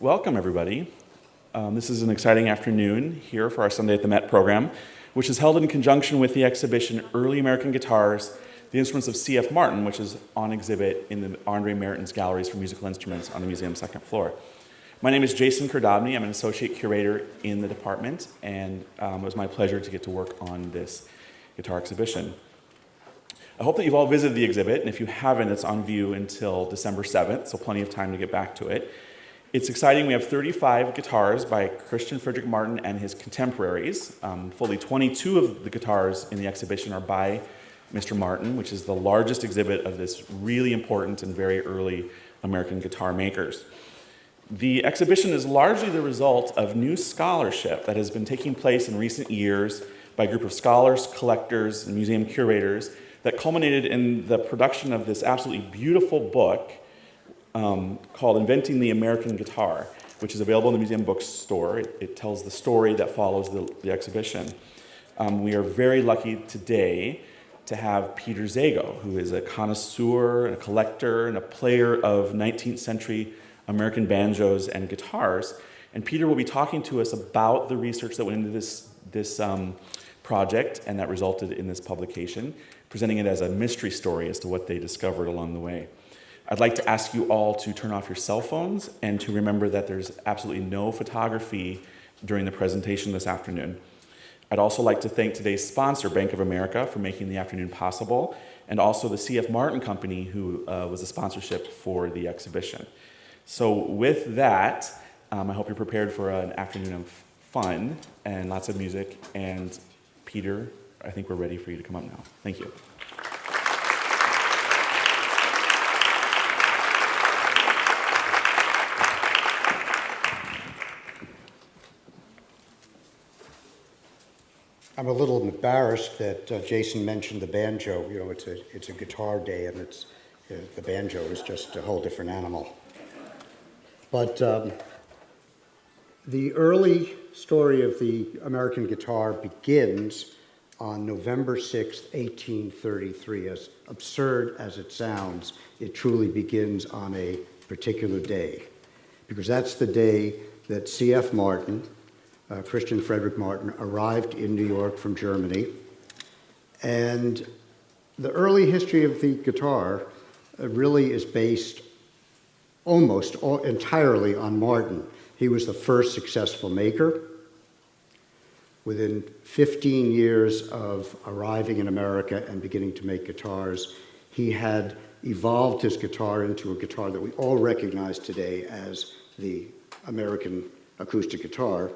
Welcome, everybody. This is an exciting afternoon here for our Sunday at the Met program, which is held in conjunction with the exhibition Early American Guitars, the Instruments of C.F. Martin, which is on exhibit in the Andre Mertens Galleries for Musical Instruments on the museum's second floor. My name is Jayson Dobney. I'm an associate curator in the department, and it was my pleasure to get to work on this guitar exhibition. I hope that you've all visited the exhibit, and if you haven't, it's on view until December 7th, so plenty of time to get back to it. It's exciting. We have 35 guitars by Christian Frederick Martin and his contemporaries. Fully 22 of the guitars in the exhibition are by Mr. Martin, which is the largest exhibit of this really important and very early American guitar makers. The exhibition is largely the result of new scholarship that has been taking place in recent years by a group of scholars, collectors, and museum curators that culminated in the production of this absolutely beautiful book called Inventing the American Guitar, which is available in the museum bookstore. It tells the story that follows the exhibition. We are very lucky today to have Peter Szego, who is a connoisseur, and a collector, and a player of 19th century American banjos and guitars. And Peter will be talking to us about the research that went into this project and that resulted in this publication, presenting it as a mystery story as to what they discovered along the way. I'd like to ask you all to turn off your cell phones and to remember that there's absolutely no photography during the presentation this afternoon. I'd also like to thank today's sponsor, Bank of America, for making the afternoon possible, and also the C.F. Martin Company, who was a sponsorship for the exhibition. So with that, I hope you're prepared for an afternoon of fun and lots of music. And Peter, I think we're ready for you to come up now. Thank you. I'm a little embarrassed that Jayson mentioned the banjo. You know, it's a guitar day, and the banjo is just a whole different animal. But the early story of the American guitar begins on November 6, 1833. As absurd as it sounds, it truly begins on a particular day, because that's the day that C.F. Martin, Christian Frederick Martin, arrived in New York from Germany. And the early history of the guitar really is based almost entirely on Martin. He was the first successful maker. Within 15 years of arriving in America and beginning to make guitars, he had evolved his guitar into a guitar that we all recognize today as the American acoustic guitar.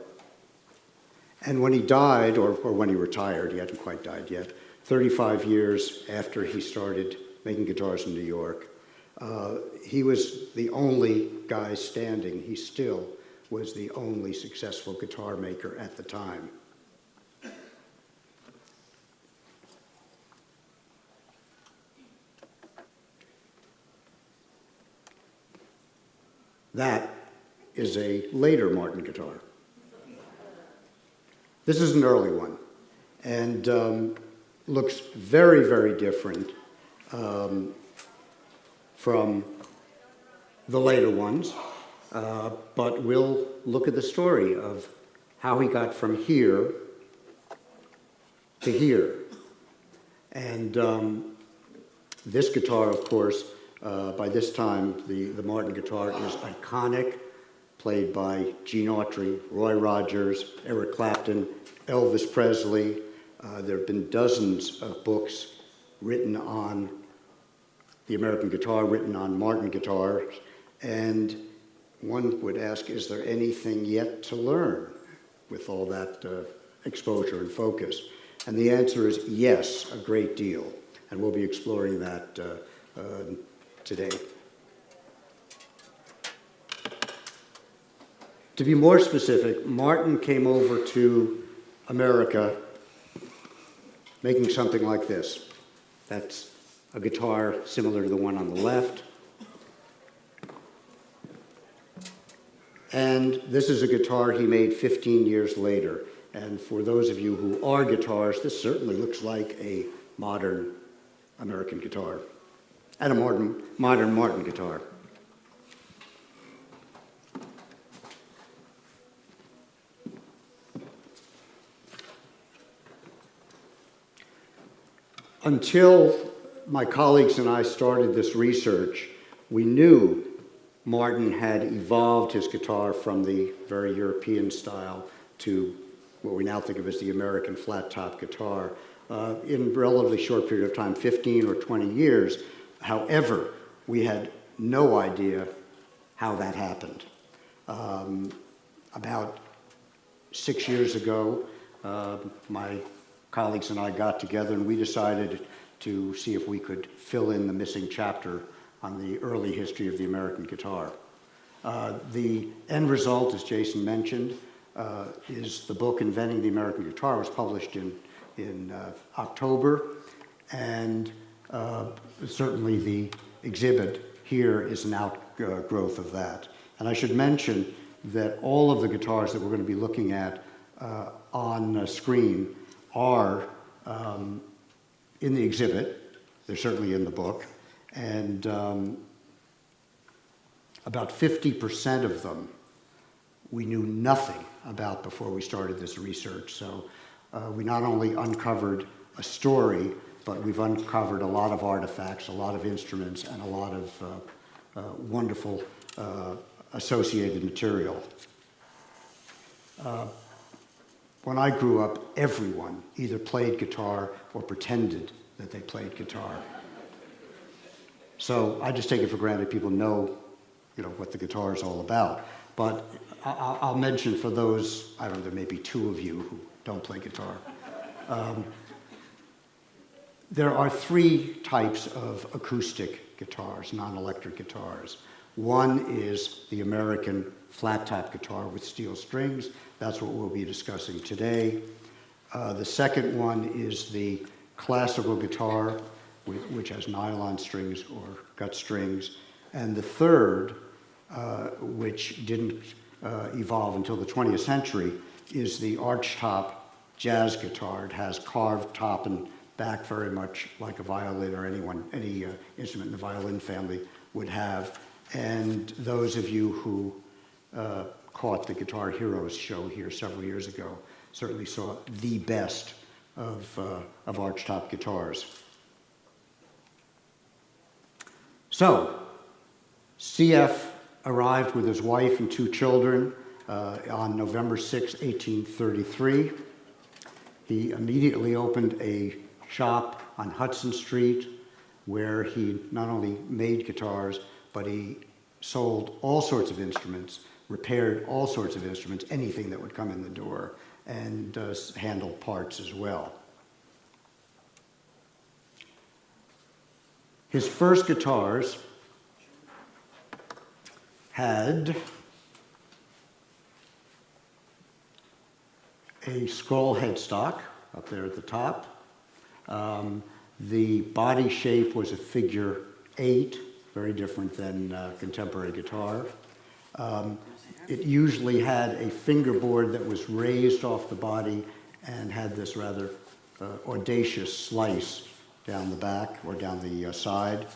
And when he died, or when he retired, he hadn't quite died yet, 35 years after he started making guitars in New York, he was the only guy standing. He still was the only successful guitar maker at the time. That is a later Martin guitar. This is an early one, and looks very, very different from the later ones, but we'll look at the story of how he got from here to here. And this guitar, of course, by this time, the Martin guitar is iconic, played by Gene Autry, Roy Rogers, Eric Clapton, Elvis Presley. There have been dozens of books written on the American guitar, written on Martin guitars, and one would ask, is there anything yet to learn with all that exposure and focus? And the answer is yes, a great deal, and we'll be exploring that today. To be more specific, Martin came over to America making something like this. That's a guitar similar to the one on the left. And this is a guitar he made 15 years later. And for those of you who are guitarists, this certainly looks like a modern American guitar and a modern Martin guitar. Until my colleagues and I started this research, we knew Martin had evolved his guitar from the very European style to what we now think of as the American flat-top guitar in a relatively short period of time, 15 or 20 years. However, we had no idea how that happened. About 6 years ago, my colleagues and I got together and we decided to see if we could fill in the missing chapter on the early history of the American guitar. The end result, as Jayson mentioned, is the book Inventing the American Guitar. Was published in October, and certainly the exhibit here is an outgrowth of that. And I should mention that all of the guitars that we're going to be looking at on screen are in the exhibit. They're certainly in the book. And about 50% of them we knew nothing about before we started this research. So we not only uncovered a story, but we've uncovered a lot of artifacts, a lot of instruments, and a lot of wonderful associated material. When I grew up, everyone either played guitar or pretended that they played guitar. So I just take it for granted people know, what the guitar is all about. But I'll mention for those, I don't know, there may be 2 of you who don't play guitar. There are 3 types of acoustic guitars, non-electric guitars. One is the American flat-top guitar with steel strings. That's what we'll be discussing today. The second one is the classical guitar, which has nylon strings or gut strings. And the third, which didn't evolve until the 20th century, is the archtop jazz guitar. It has carved top and back, very much like a violin or any instrument in the violin family would have. And those of you who caught the Guitar Heroes show here several years ago certainly saw the best of archtop guitars. So, CF arrived with his wife and 2 children on November 6, 1833. He immediately opened a shop on Hudson Street where he not only made guitars, but he sold all sorts of instruments, repaired all sorts of instruments, anything that would come in the door, and handled parts as well. His first guitars had a scroll headstock up there at the top. The body shape was a figure 8, very different than contemporary guitar. It usually had a fingerboard that was raised off the body and had this rather audacious slice down the back or down the side.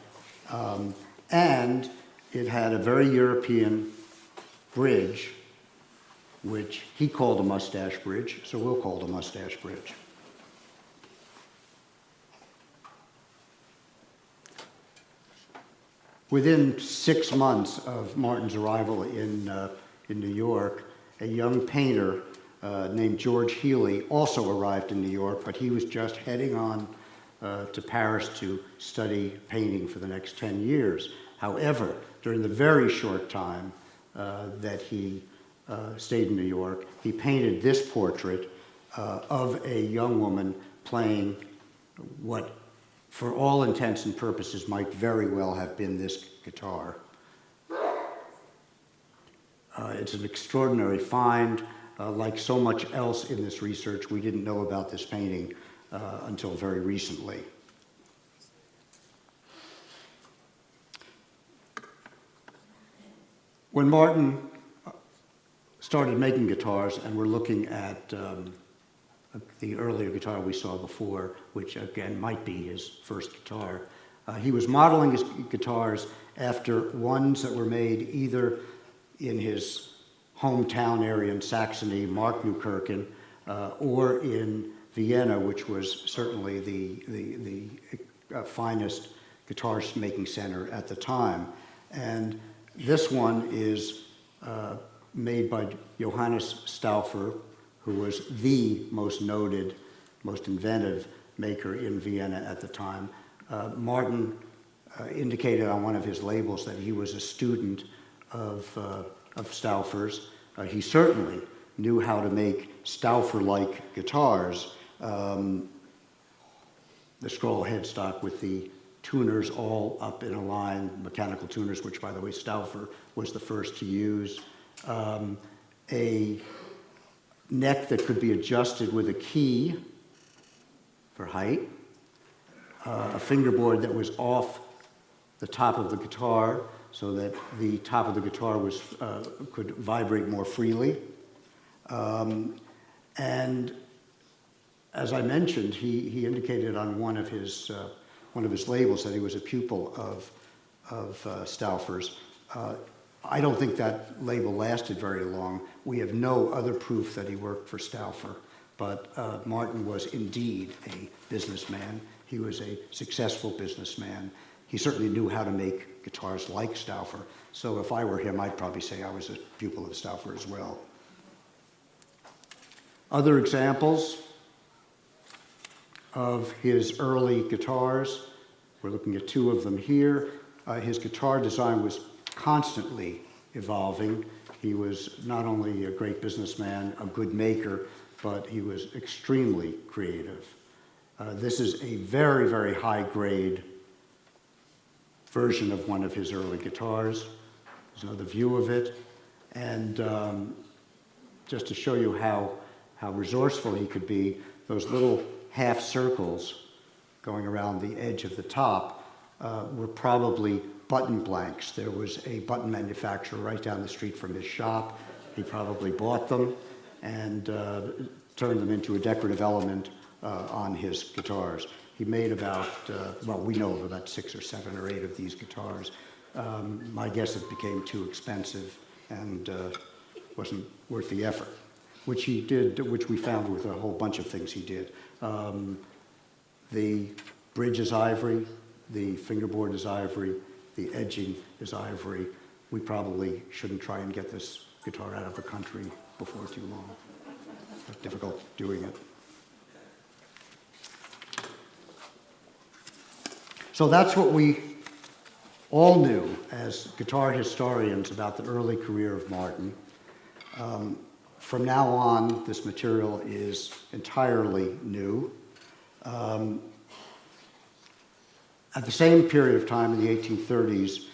And it had a very European bridge, which he called a mustache bridge, so we'll call it a mustache bridge. Within 6 months of Martin's arrival in New York, a young painter named George Healy also arrived in New York, but he was just heading on to Paris to study painting for the next 10 years. However, during the very short time that he stayed in New York, he painted this portrait of a young woman playing what, for all intents and purposes, might very well have been this guitar. It's an extraordinary find. Like so much else in this research, we didn't know about this painting until very recently. When Martin started making guitars, and we're looking at the earlier guitar we saw before, which again might be his first guitar, he was modeling his guitars after ones that were made either in his hometown area in Saxony, Markneukirchen, or in Vienna, which was certainly the finest guitar making center at the time. And this one is made by Johannes Stauffer, who was the most noted, most inventive maker in Vienna at the time. Martin indicated on one of his labels that he was a student of Stauffer's. He certainly knew how to make Stauffer-like guitars. The scroll headstock with the tuners all up in a line, mechanical tuners, which, by the way, Stauffer was the first to use. A neck that could be adjusted with a key for height. A fingerboard that was off the top of the guitar so that the top of the guitar was, could vibrate more freely. And as I mentioned, he indicated on one of his labels that he was a pupil of Stauffer's. I don't think that label lasted very long. We have no other proof that he worked for Stauffer, but Martin was indeed a businessman. He was a successful businessman. He certainly knew how to make guitars like Stauffer. So if I were him, I'd probably say I was a pupil of Stauffer as well. Other examples of his early guitars, we're looking at two of them here. His guitar design was constantly evolving. He was not only a great businessman, a good maker, but he was extremely creative. This is a very, very high-grade version of one of his early guitars. There's another view of it. And just to show you how resourceful he could be, those little half circles going around the edge of the top were probably button blanks. There was a button manufacturer right down the street from his shop. He probably bought them and turned them into a decorative element on his guitars. He made about, well, we know of about 6 or 7 or 8 of these guitars. My guess it became too expensive and wasn't worth the effort, which he did, which we found with a whole bunch of things he did. The bridge is ivory, the fingerboard is ivory, the edging is ivory. We probably shouldn't try and get this guitar out of the country before too long. It's difficult doing it. So that's what we all knew as guitar historians about the early career of Martin. From now on, this material is entirely new. At the same period of time in the 1830s,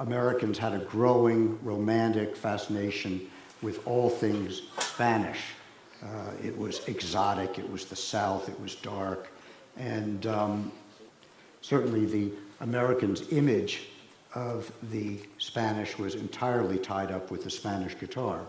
Americans had a growing romantic fascination with all things Spanish. It was exotic, it was the South, it was dark, and certainly the Americans' image of the Spanish was entirely tied up with the Spanish guitar.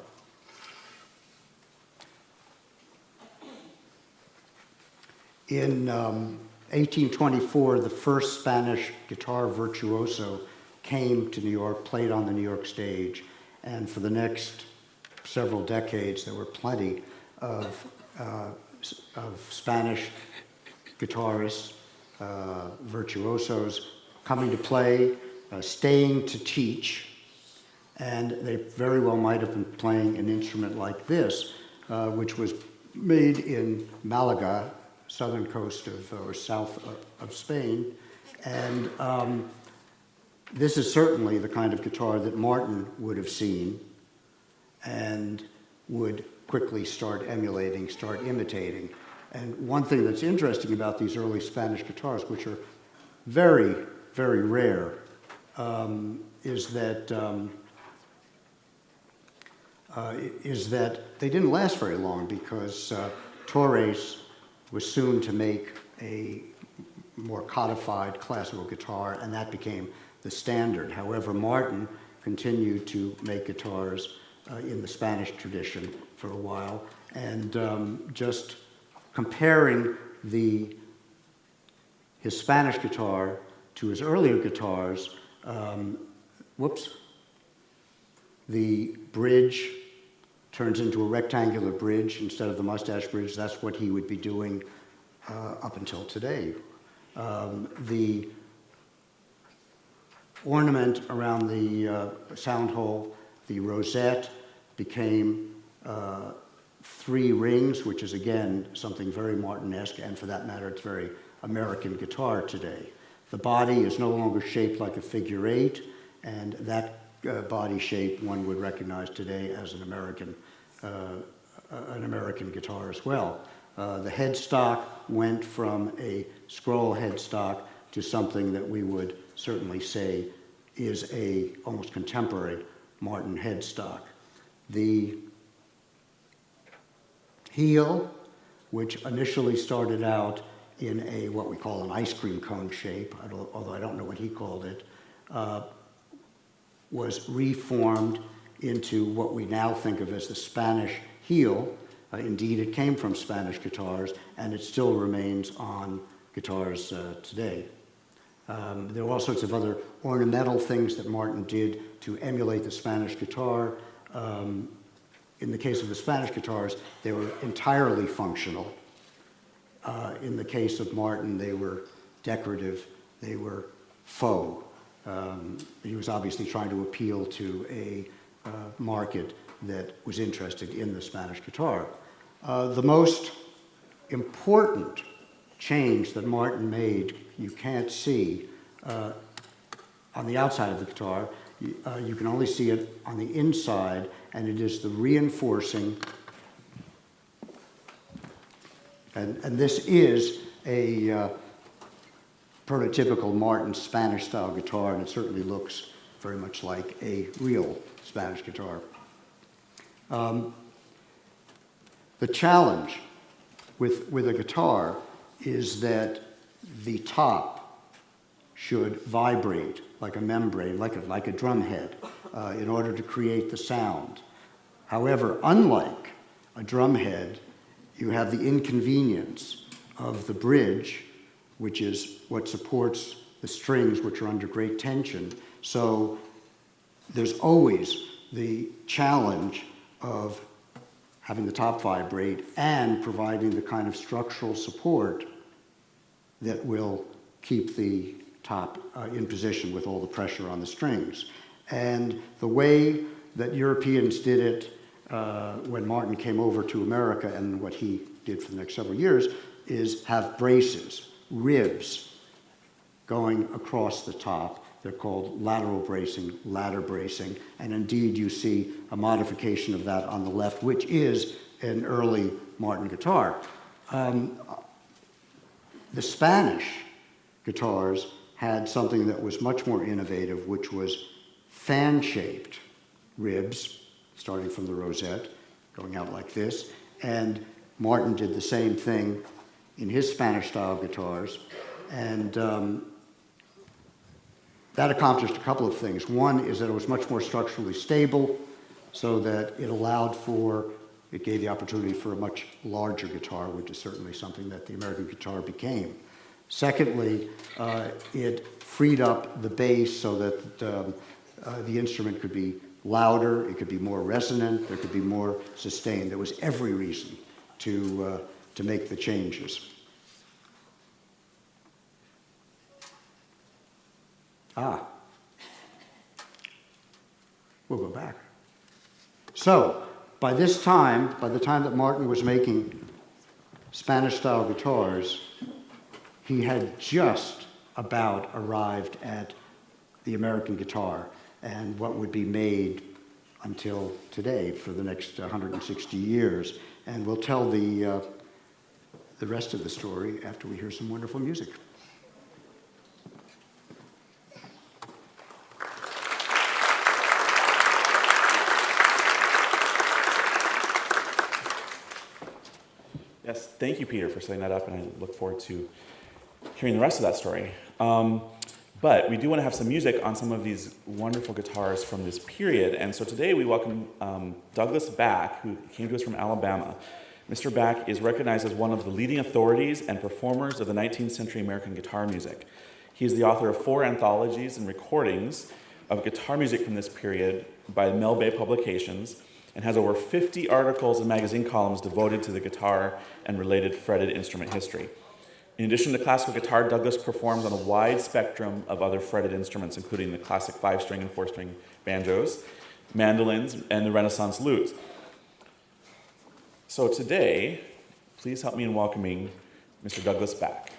In 1824, the first Spanish guitar virtuoso came to New York, played on the New York stage, and for the next several decades, there were plenty of Spanish guitarists, virtuosos, coming to play, staying to teach, and they very well might have been playing an instrument like this, which was made in Malaga, southern coast of, or south of Spain, and this is certainly the kind of guitar that Martin would have seen and would quickly start emulating, start imitating. And one thing that's interesting about these early Spanish guitars, which are very, very rare, is that they didn't last very long because Torres was soon to make a more codified classical guitar, and that became the standard. However, Martin continued to make guitars in the Spanish tradition for a while, and just comparing his Spanish guitar to his earlier guitars, the bridge turns into a rectangular bridge instead of the mustache bridge. That's what he would be doing up until today. The ornament around the sound hole, the rosette, became 3 rings, which is again something very Martin-esque, and for that matter, it's very American guitar today. The body is no longer shaped like a figure 8, and that body shape one would recognize today as an American guitar as well. The headstock went from a scroll headstock to something that we would certainly say is a almost contemporary Martin headstock. The heel, which initially started out in a what we call an ice cream cone shape, although I don't know what he called it, was reformed into what we now think of as the Spanish heel. Indeed, it came from Spanish guitars, and it still remains on guitars today. There were all sorts of other ornamental things that Martin did to emulate the Spanish guitar. In the case of the Spanish guitars, they were entirely functional. In the case of Martin, they were decorative, they were faux. He was obviously trying to appeal to a market that was interested in the Spanish guitar. The most important change that Martin made, you can't see on the outside of the guitar. You can only see it on the inside, and it is the reinforcing. And this is a prototypical Martin Spanish-style guitar, and it certainly looks very much like a real Spanish guitar. The challenge with a guitar is that the top should vibrate like a membrane, like a drum head, in order to create the sound. However, unlike a drum head, you have the inconvenience of the bridge, which is what supports the strings, which are under great tension. So there's always the challenge of having the top vibrate and providing the kind of structural support that will keep the top in position with all the pressure on the strings. And the way that Europeans did it when Martin came over to America, and what he did for the next several years, is have braces, ribs, going across the top. They're called lateral bracing, ladder bracing, and indeed you see a modification of that on the left, which is an early Martin guitar. The Spanish guitars had something that was much more innovative, which was fan-shaped ribs, starting from the rosette, going out like this, and Martin did the same thing in his Spanish-style guitars, and that accomplished a couple of things. One is that it was much more structurally stable, so that it gave the opportunity for a much larger guitar, which is certainly something that the American guitar became. Secondly, it freed up the bass so that the instrument could be louder, it could be more resonant, there could be more sustained. There was every reason to make the changes. We'll go back. So, by this time, by the time that Martin was making Spanish-style guitars, he had just about arrived at the American guitar and what would be made until today for the next 160 years. And we'll tell the rest of the story after we hear some wonderful music. Yes, thank you, Peter, for setting that up, and I look forward to hearing the rest of that story. But we do want to have some music on some of these wonderful guitars from this period, and so today we welcome Douglas Back, who came to us from Alabama. Mr. Back is recognized as one of the leading authorities and performers of the 19th century American guitar music. He is the author of 4 anthologies and recordings of guitar music from this period by Mel Bay Publications, and has over 50 articles and magazine columns devoted to the guitar and related fretted instrument history. In addition to classical guitar, Douglas performs on a wide spectrum of other fretted instruments, including the classic 5-string and 4-string banjos, mandolins, and the Renaissance lute. So today, please help me in welcoming Mr. Douglas back.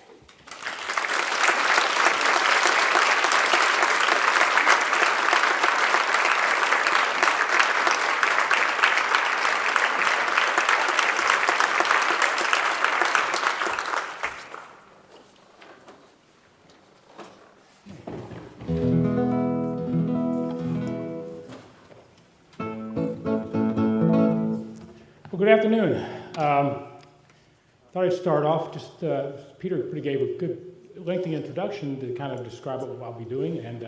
Good afternoon. Thought I'd start off, Peter gave a good lengthy introduction to kind of describe what I'll be doing, and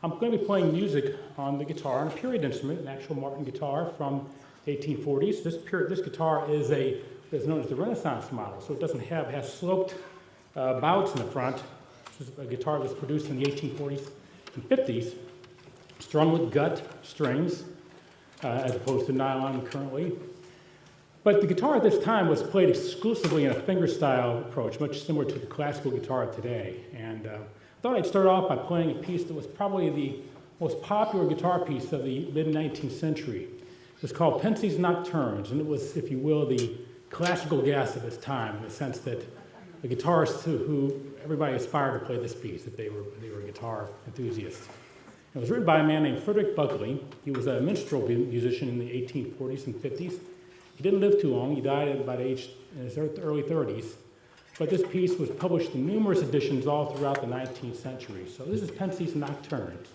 I'm going to be playing music on the guitar, on a period instrument, an actual Martin guitar from the 1840s. This guitar is known as the Renaissance model, so it has sloped bouts in the front. This is a guitar that was produced in the 1840s and 50s, strung with gut strings, as opposed to nylon currently. But the guitar at this time was played exclusively in a fingerstyle approach, much similar to the classical guitar of today. And I thought I'd start off by playing a piece that was probably the most popular guitar piece of the mid-19th century. It was called Pensie's Nocturnes, and it was, if you will, the classical gas of its time, in the sense that the guitarists who everybody aspired to play this piece, if they were guitar enthusiasts. It was written by a man named Frederick Buckley. He was a minstrel musician in the 1840s and 50s. He didn't live too long. He died at about in his early 30s. But this piece was published in numerous editions all throughout the 19th century. So this is Pensie's Nocturnes.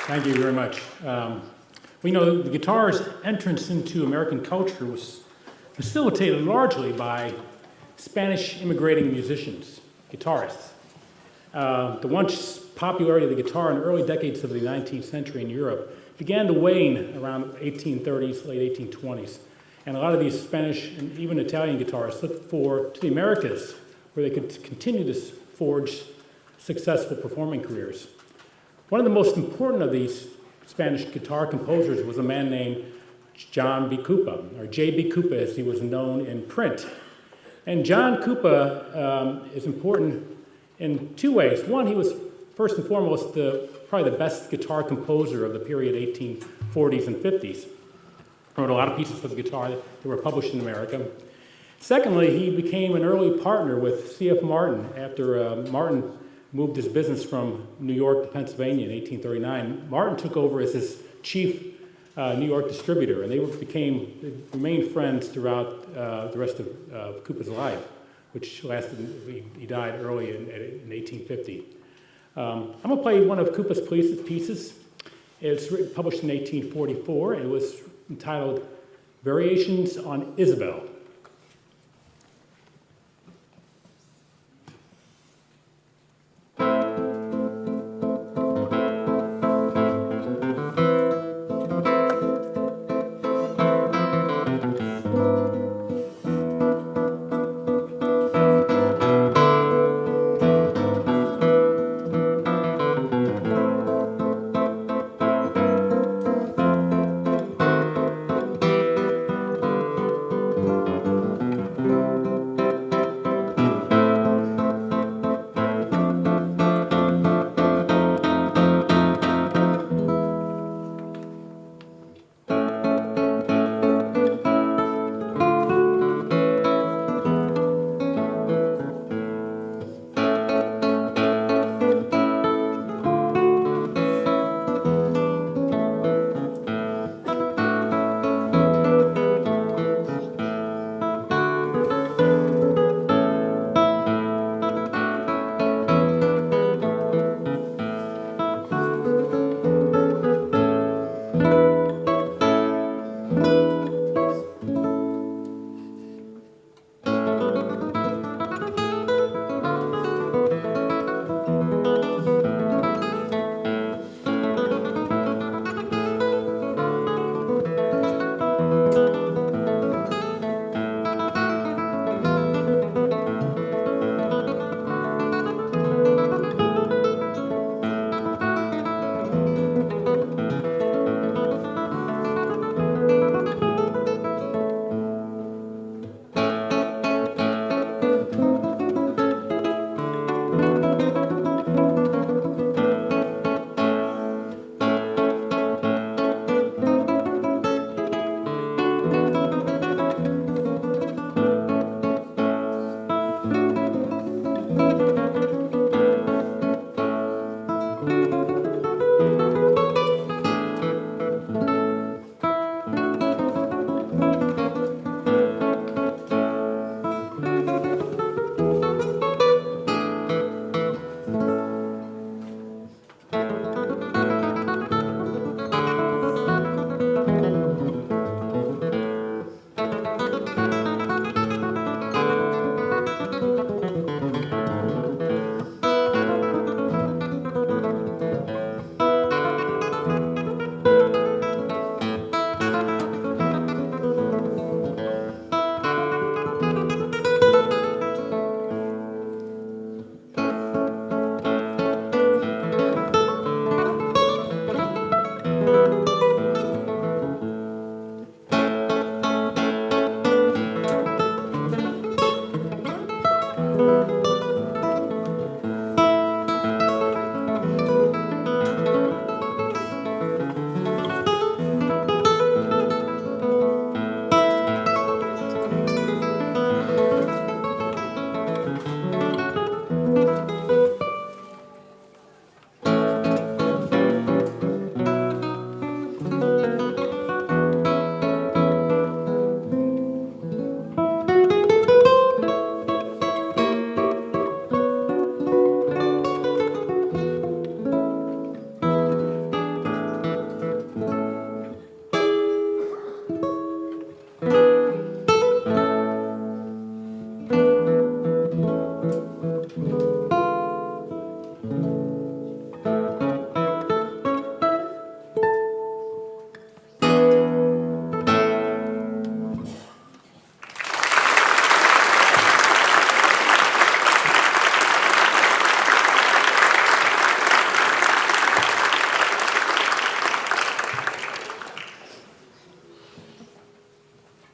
Thank you very much. The guitar's entrance into American culture was facilitated largely by Spanish immigrating musicians, guitarists. The once popularity of the guitar in the early decades of the 19th century in Europe began to wane around 1830s, late 1820s. And a lot of these Spanish and even Italian guitarists looked to the Americas, where they could continue to forge successful performing careers. One of the most important of these Spanish guitar composers was a man named John B. Coupa, or J.B. Coupa as he was known in print. And John Coupa is important in two ways. One, he was first and foremost probably the best guitar composer of the period 1840s and 50s. Wrote a lot of pieces for the guitar that were published in America. Secondly, he became an early partner with C.F. Martin after Martin moved his business from New York to Pennsylvania in 1839. Martin took over as his chief New York distributor, and they remained friends throughout the rest of Coupa's life, which lasted. He died early in 1850. I'm going to play one of Coupa's pieces. It's published in 1844, and it was entitled Variations on Isabel.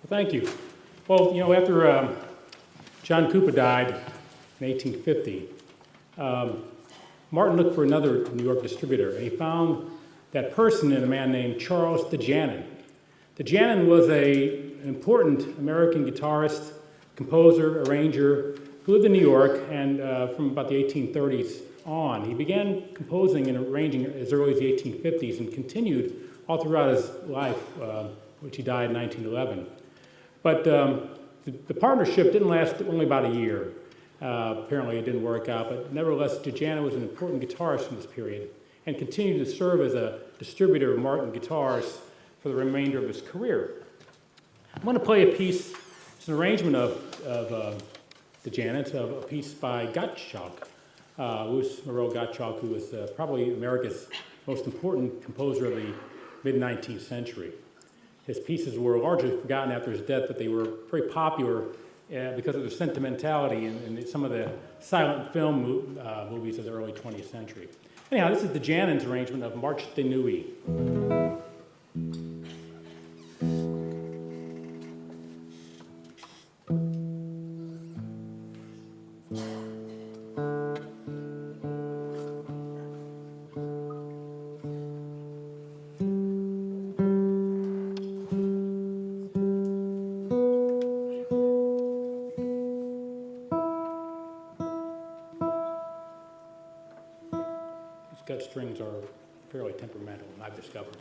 Thank you. Well, after John Cooper died in 1850, Martin looked for another New York distributor, and he found that person in a man named Charles DeJanin. DeJanin was an important American guitarist, composer, arranger, who lived in New York, and from about the 1830s on, he began composing and arranging as early as the 1850s and continued all throughout his life, which he died in 1911. But the partnership didn't last only about a year. Apparently it didn't work out, but nevertheless, DeJanin was an important guitarist in this period and continued to serve as a distributor of Martin guitars for the remainder of his career. I'm going to play a piece, it's an arrangement of DeJanin, a piece by Gottschalk, Louis Moreau Gottschalk, who was probably America's most important composer of the mid-19th century. His pieces were largely forgotten after his death, but they were very popular because of their sentimentality in some of the silent film movies of the early 20th century. Anyhow, this is DeJanin's arrangement of Marche de Nuit. Gut strings are fairly temperamental, I've discovered.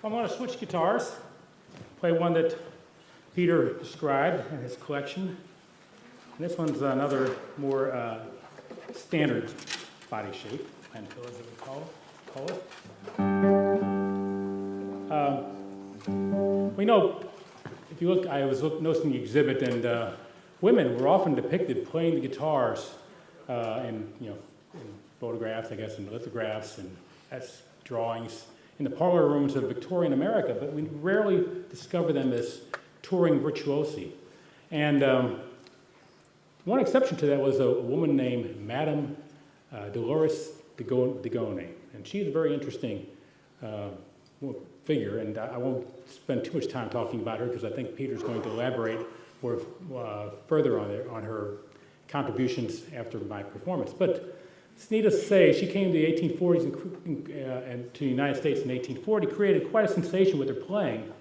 I'm going to switch guitars, play one that Peter described in his collection. And this one's another more standard body shape, penfill as we call it. We know, if you look, I was noticing the exhibit, and women were often depicted playing the guitars in photographs, I guess, and lithographs and drawings in the parlor rooms of Victorian America, but we rarely discover them as touring virtuosi. And one exception to that was a woman named Madame Dolores Degone, and she's a very interesting figure, and I won't spend too much time talking about her because I think Peter's going to elaborate more further on her contributions after my performance. But it's needless to say, she came to the 1840s and to the United States in 1840, created quite a sensation with her playing,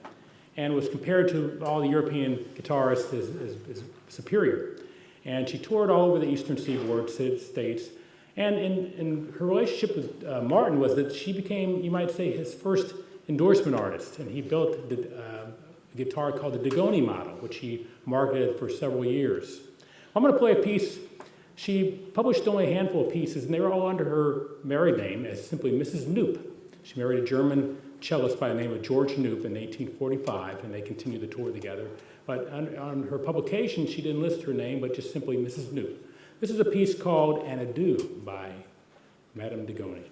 and was compared to all the European guitarists as superior. And she toured all over the eastern seaboard states. And in her relationship with Martin was that she became, you might say, his first endorsement artist. And he built a guitar called the Degone model, which he marketed for several years. I'm going to play a piece. She published only a handful of pieces, and they were all under her married name as simply Mrs. Knoop. She married a German cellist by the name of George Knoop in 1845, and they continued the tour together. But on her publication, she didn't list her name, but just simply Mrs. Knoop. This is a piece called An Adieu by Madame Degone.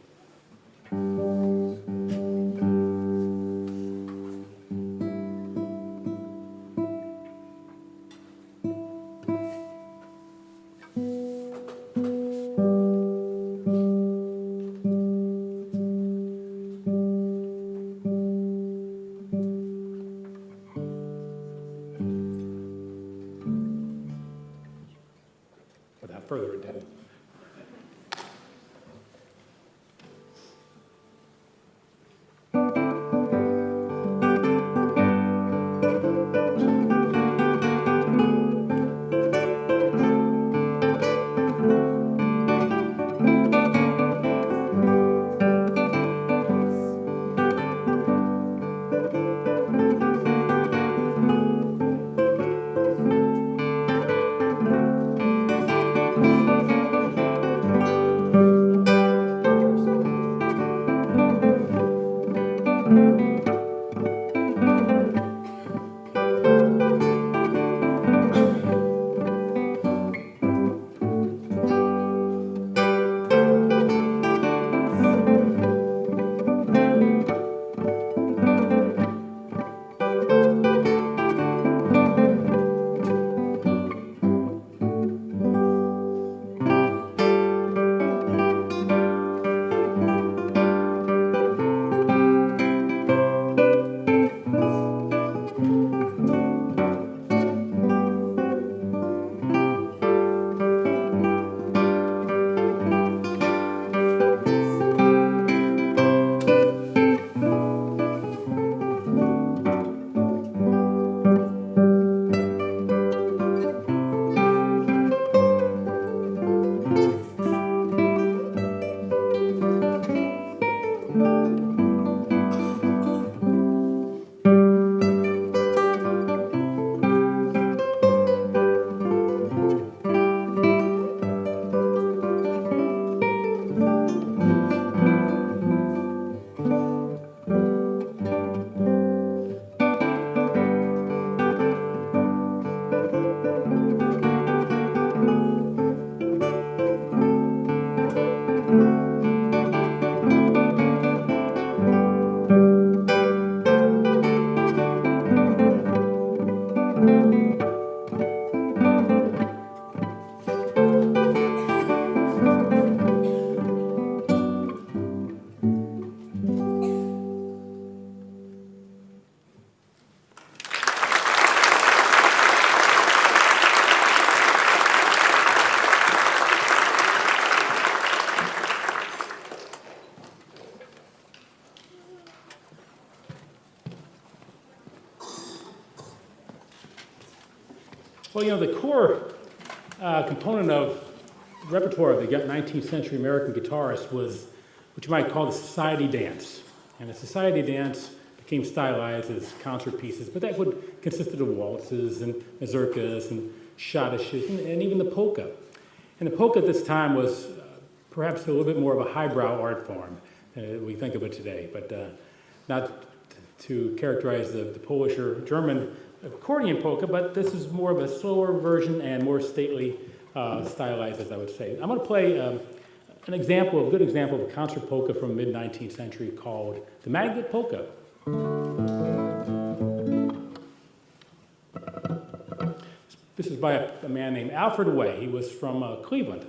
Without further ado. Well, the core component of the repertoire of the 19th century American guitarist was what you might call the society dance. And the society dance became stylized as concert pieces, but that would consisted of waltzes and mazurkas and schottisches and even the polka. And the polka at this time was perhaps a little bit more of a highbrow art form we think of it today, but not to characterize the Polish or German accordion polka, but this is more of a slower version and more stately stylized, as I would say. I'm going to play a good example of a concert polka from mid-19th century called the Magnet Polka. This is by a man named Alfred Way. He was from Cleveland.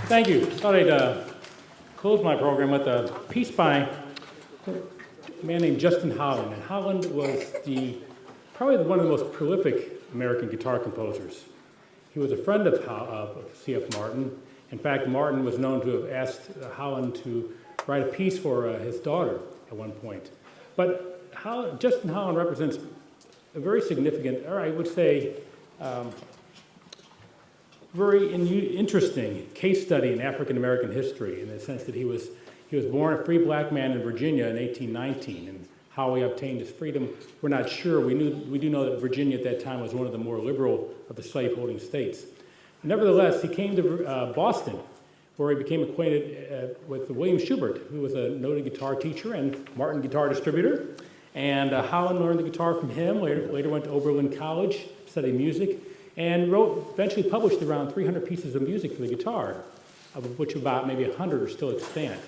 Thank you. I thought I'd close my program with a piece by a man named Justin Holland. And Holland was probably one of the most prolific American guitar composers. He was a friend of C.F. Martin. In fact, Martin was known to have asked Holland to write a piece for his daughter at one point. But Justin Holland represents a very significant, or I would say, very interesting case study in African American history, in the sense that he was born a free black man in Virginia in 1819, and how he obtained his freedom, we're not sure. We do know that Virginia at that time was one of the more liberal of the slaveholding states. Nevertheless, he came to Boston, where he became acquainted with William Schubert, who was a noted guitar teacher and Martin guitar distributor. And Holland learned the guitar from him, later went to Oberlin College, studied music, and eventually published around 300 pieces of music for the guitar, of which about maybe 100 are still extant.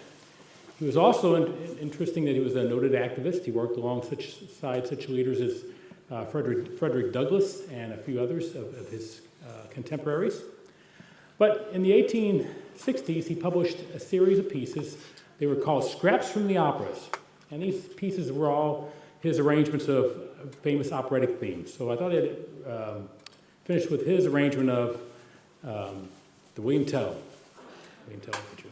He was also interesting that he was a noted activist. He worked alongside such leaders as Frederick Douglass and a few others of his contemporaries. But in the 1860s, he published a series of pieces. They were called Scraps from the Operas. And these pieces were all his arrangements of famous operatic themes. So I thought I'd finish with his arrangement of the William Tell Overture.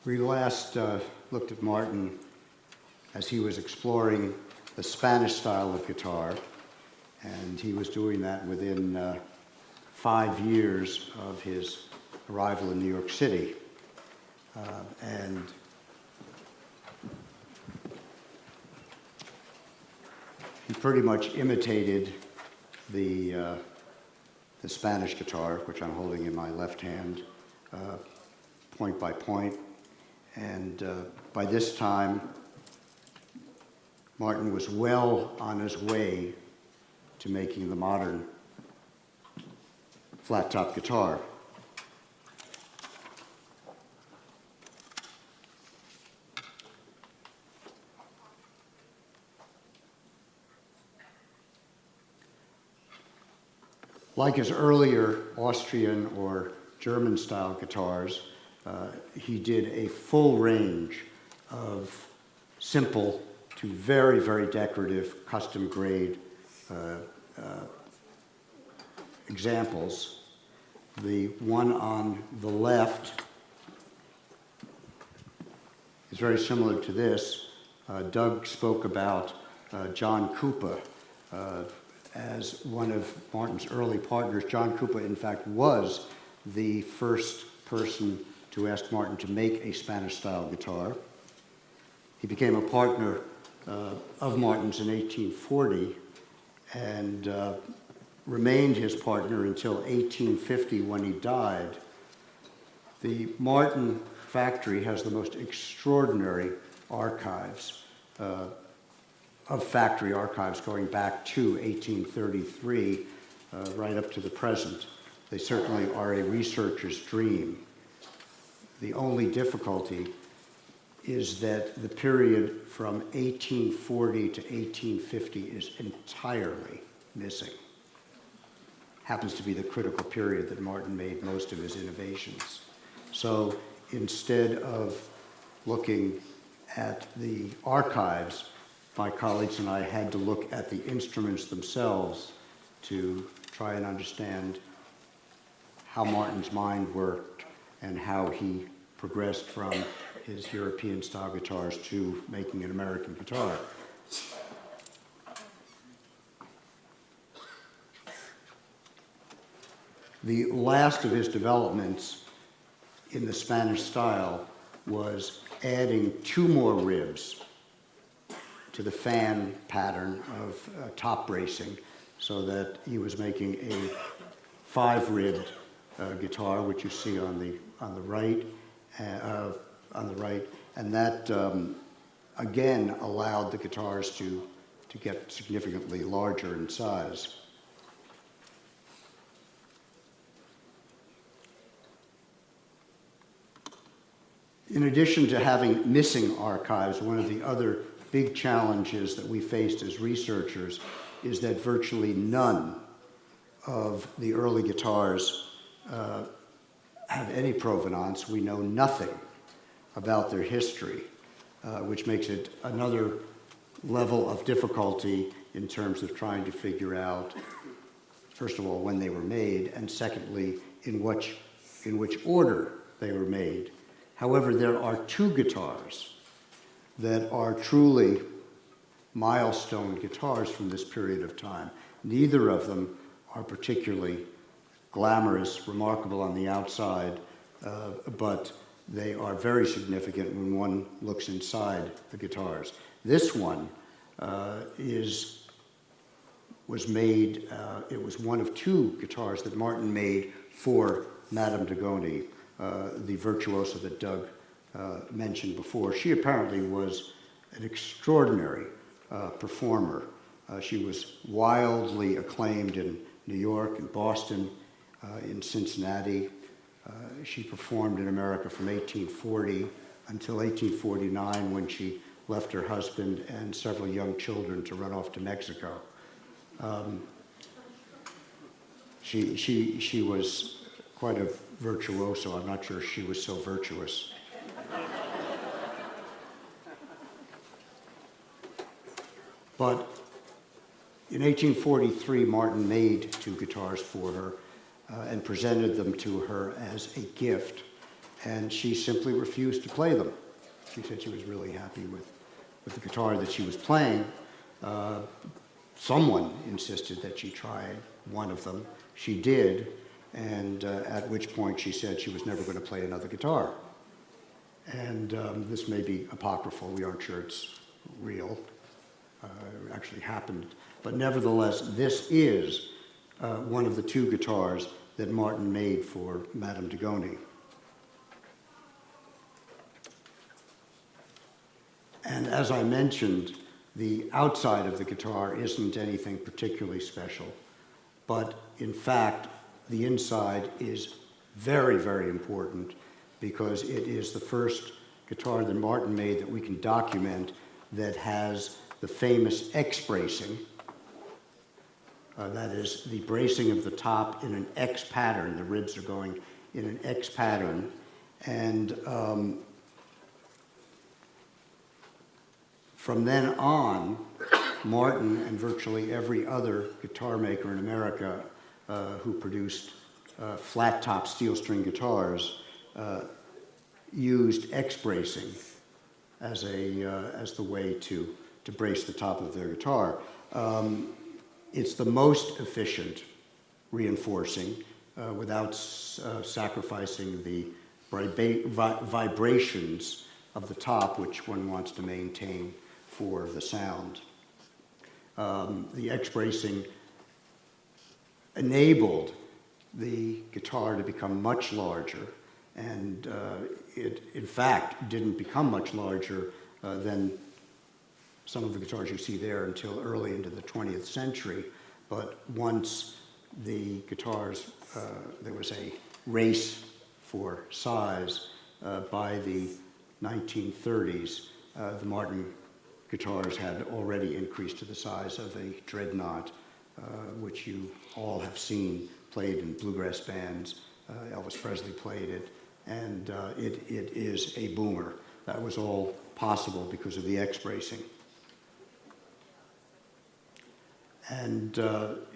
We last looked at Martin as he was exploring the Spanish style of guitar, and he was doing that within 5 years of his arrival in New York City. And he pretty much imitated the Spanish guitar, which I'm holding in my left hand, point by point. And by this time, Martin was well on his way to making the modern flat-top guitar. Like his earlier Austrian or German style guitars, he did a full range of simple to very, very decorative custom grade examples. The one on the left is very similar to this. Doug spoke about John Cooper as one of Martin's early partners. John Cooper, in fact, was the first person to ask Martin to make a Spanish-style guitar. He became a partner of Martin's in 1840 and remained his partner until 1850 when he died. The Martin factory has the most extraordinary archives of factory archives going back to 1833 right up to the present. They certainly are a researcher's dream. The only difficulty is that the period from 1840 to 1850 is entirely missing. Happens to be the critical period that Martin made most of his innovations. So instead of looking at the archives, my colleagues and I had to look at the instruments themselves to try and understand how Martin's mind worked and how he progressed from his European-style guitars to making an American guitar. The last of his developments in the Spanish style was adding 2 more ribs to the fan pattern of top bracing, so that he was making a 5-ribbed guitar, which you see on the right, and that again allowed the guitars to get significantly larger in size. In addition to having missing archives, one of the other big challenges that we faced as researchers is that virtually none of the early guitars have any provenance. We know nothing about their history, which makes it another level of difficulty in terms of trying to figure out, first of all, when they were made, and secondly, in which order they were made. However, there are 2 guitars that are truly milestone guitars from this period of time. Neither of them are particularly glamorous, remarkable on the outside, but they are very significant when one looks inside the guitars. This one was made, it was one of 2 guitars that Martin made for Madame de Goni, the virtuoso that Doug mentioned before. She apparently was an extraordinary performer. She was wildly acclaimed in New York and Boston, in Cincinnati. She performed in America from 1840 until 1849, when she left her husband and several young children to run off to Mexico. She was quite a virtuoso. I'm not sure she was so virtuous. But in 1843, Martin made 2 guitars for her and presented them to her as a gift, and she simply refused to play them. She said she was really happy with the guitar that she was playing. Someone insisted that she try one of them. She did, and at which point she said she was never going to play another guitar. And this may be apocryphal. We aren't sure it's real. It actually happened. But nevertheless, this is one of the 2 guitars that Martin made for Madame de Goni. And as I mentioned, the outside of the guitar isn't anything particularly special, but in fact, the inside is very, very important, because it is the first guitar that Martin made that we can document that has the famous X bracing That is the bracing of the top in an X pattern. The ribs are going in an X pattern. And from then on, Martin and virtually every other guitar maker in America who produced flat-top steel string guitars used X bracing as the way to brace the top of their guitar. It's the most efficient reinforcing without sacrificing the vibrations of the top, which one wants to maintain for the sound. The X bracing enabled the guitar to become much larger, and it in fact didn't become much larger than some of the guitars you see there until early into the 20th century. But once the guitars, there was a race for size by the 1930s, the Martin guitars had already increased to the size of a dreadnought, which you all have seen played in bluegrass bands. Elvis Presley played it, and it is a boomer. That was all possible because of the X bracing. And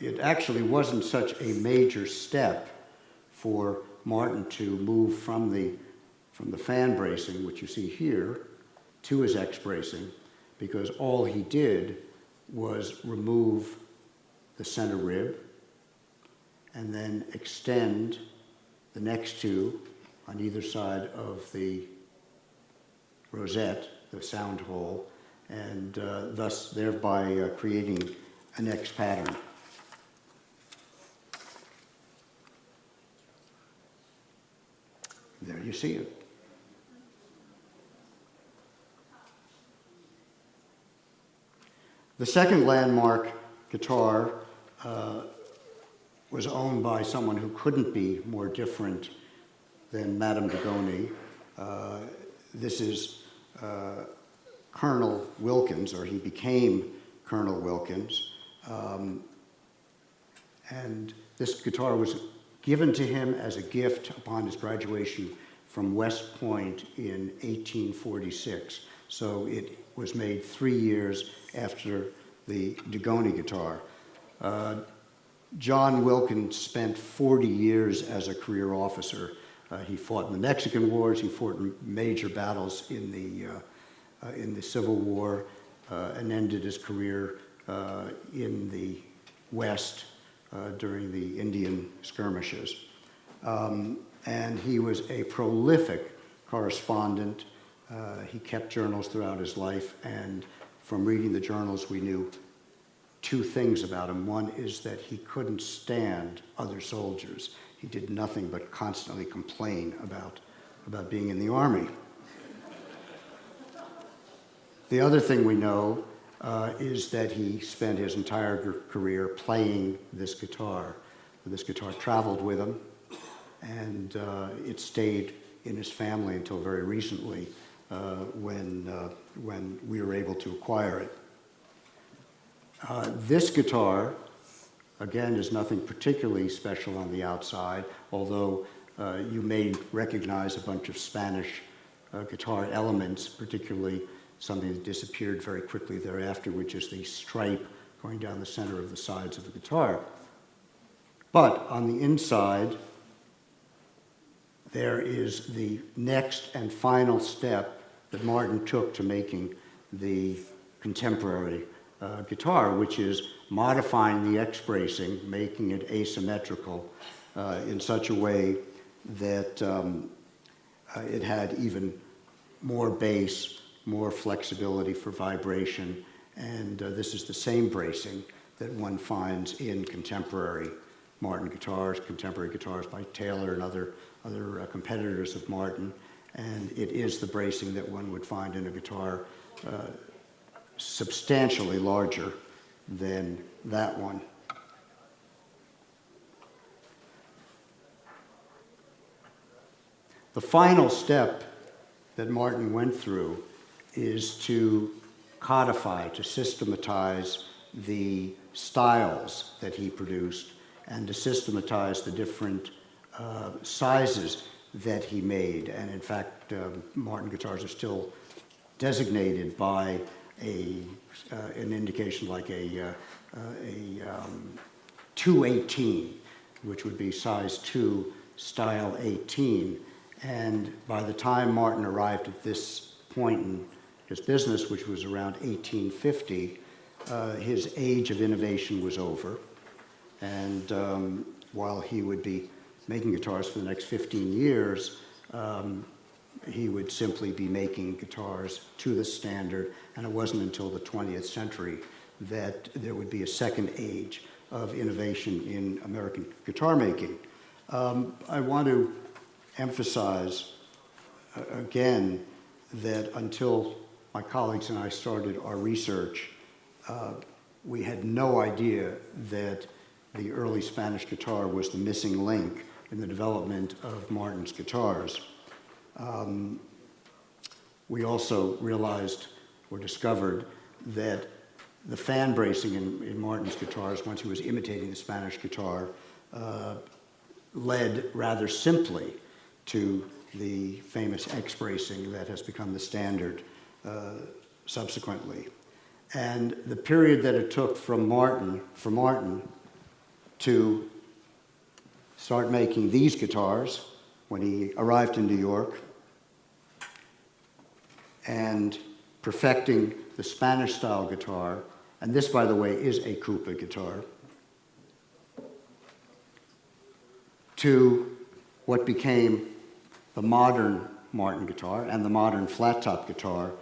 it actually wasn't such a major step for Martin to move from the fan bracing, which you see here, to his X bracing, because all he did was remove the center rib and then extend the next two on either side of the rosette, the sound hole, and thus thereby creating an X pattern. There you see it. The second landmark guitar was owned by someone who couldn't be more different than Madame Dobney. This is Colonel Wilkins, or he became Colonel Wilkins. And this guitar was given to him as a gift upon his graduation from West Point in 1846. So it was made 3 years after the Dobney guitar. John Wilkins spent 40 years as a career officer. He fought in the Mexican Wars, he fought in major battles in the Civil War, and ended his career in the West during the Indian skirmishes. And he was a prolific correspondent. He kept journals throughout his life, and from reading the journals we knew two things about him. One is that he couldn't stand other soldiers. He did nothing but constantly complain about being in the army. The other thing we know is that he spent his entire career playing this guitar. This guitar traveled with him, and it stayed in his family until very recently when we were able to acquire it. This guitar, again, is nothing particularly special on the outside, although you may recognize a bunch of Spanish guitar elements, particularly something that disappeared very quickly thereafter, which is the stripe going down the center of the sides of the guitar. But on the inside, there is the next and final step that Martin took to making the contemporary guitar, which is modifying the X bracing, making it asymmetrical in such a way that it had even more bass, more flexibility for vibration, and this is the same bracing that one finds in contemporary Martin guitars, contemporary guitars by Taylor and other competitors of Martin, and it is the bracing that one would find in a guitar substantially larger than that one. The final step that Martin went through is to codify, to systematize the styles that he produced and to systematize the different sizes that he made. And in fact, Martin guitars are still designated by an indication like a 218, which would be size 2, style 18. And by the time Martin arrived at this point in his business, which was around 1850, his age of innovation was over. And while he would be making guitars for the next 15 years, he would simply be making guitars to the standard, and it wasn't until the 20th century that there would be a second age of innovation in American guitar making. I want to emphasize again that until my colleagues and I started our research, we had no idea that the early Spanish guitar was the missing link in the development of Martin's guitars. We also realized or discovered that the fan bracing in Martin's guitars, once he was imitating the Spanish guitar, led rather simply to the famous X bracing that has become the standard subsequently. And the period that it took for Martin to start making these guitars when he arrived in New York and perfecting the Spanish style guitar, and this, by the way, is a Koopa guitar, to what became the modern Martin guitar and the modern flat top guitar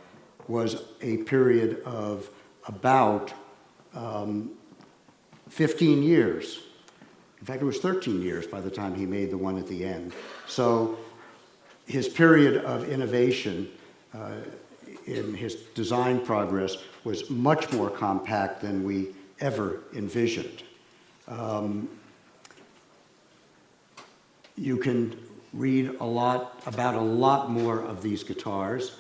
was a period of about 15 years. In fact, it was 13 years by the time he made the one at the end. So his period of innovation in his design progress was much more compact than we ever envisioned. You can read about a lot more of these guitars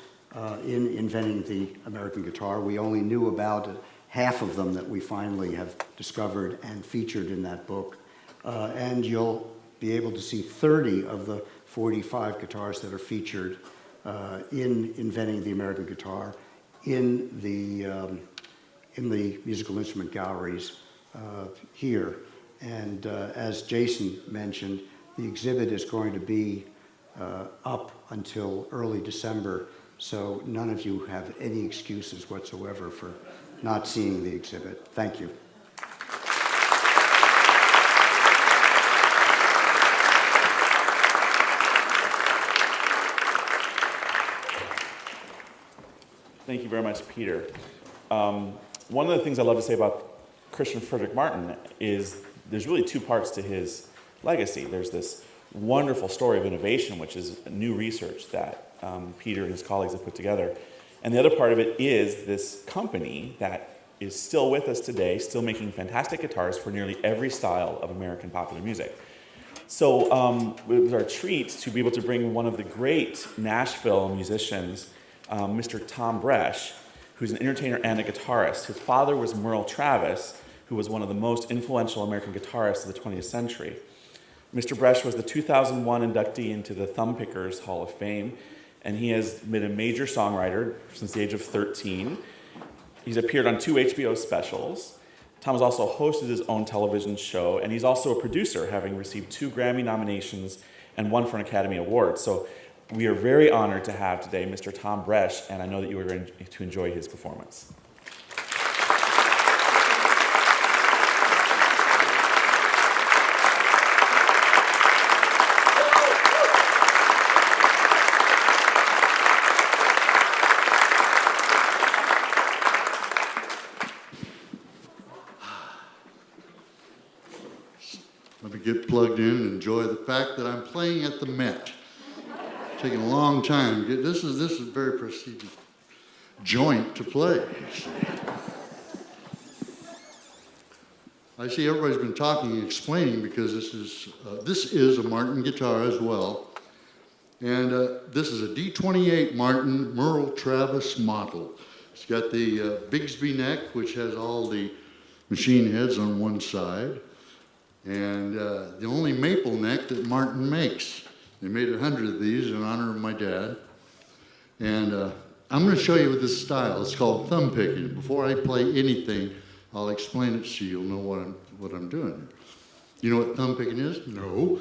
in Inventing the American Guitar. We only knew about half of them that we finally have discovered and featured in that book. And you'll be able to see 30 of the 45 guitars that are featured in Inventing the American Guitar in the musical instrument galleries here. And as Jayson mentioned, the exhibit is going to be up until early December, so none of you have any excuses whatsoever for not seeing the exhibit. Thank you. Thank you very much, Peter. One of the things I love to say about Christian Frederick Martin is there's really two parts to his legacy. There's this wonderful story of innovation, which is new research that Peter and his colleagues have put together. And the other part of it is this company that is still with us today, still making fantastic guitars for nearly every style of American popular music. So it was our treat to be able to bring one of the great Nashville musicians, Mr. Thom Bresh, who's an entertainer and a guitarist. His father was Merle Travis, who was one of the most influential American guitarists of the 20th century. Mr. Bresh was the 2001 inductee into the Thumb Pickers Hall of Fame, and he has been a major songwriter since the age of 13. He's appeared on 2 HBO specials. Thom has also hosted his own television show, and he's also a producer, having received 2 Grammy nominations and 1 for an Academy Award. So we are very honored to have today Mr. Thom Bresh, and I know that you are going to enjoy his performance. Let me get plugged in and enjoy the fact that I'm playing at the Met. Taking a long time. This is a very prestigious joint to play. I see everybody's been talking and explaining because this is a Martin guitar as well, and this is a D28 Martin Merle Travis model. It's got the Bigsby neck, which has all the machine heads on one side, and the only maple neck that Martin makes. They made 100 of these in honor of my dad. And I'm going to show you with this style. It's called thumb picking. Before I play anything, I'll explain it so you'll know what I'm doing. You know what thumb picking is? No.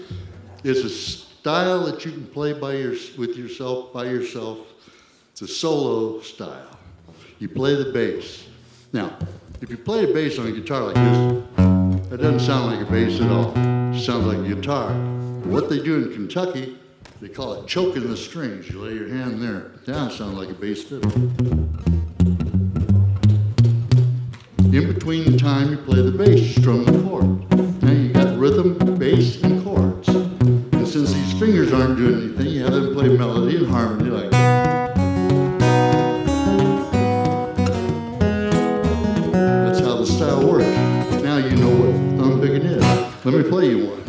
It's a style that you can play with yourself, by yourself. It's a solo style. You play the bass. Now, if you play a bass on a guitar like this, that doesn't sound like a bass at all. It sounds like a guitar. What they do in Kentucky, they call it choking the strings. You lay your hand there. Now it sounds like a bass fiddle. In between the time you play the bass, you strum the chord. Now you got rhythm, bass, and chords. And since these fingers aren't doing anything, you have them play melody and harmony like that. That's how the style works. Now you know what thumb picking is. Let me play you one.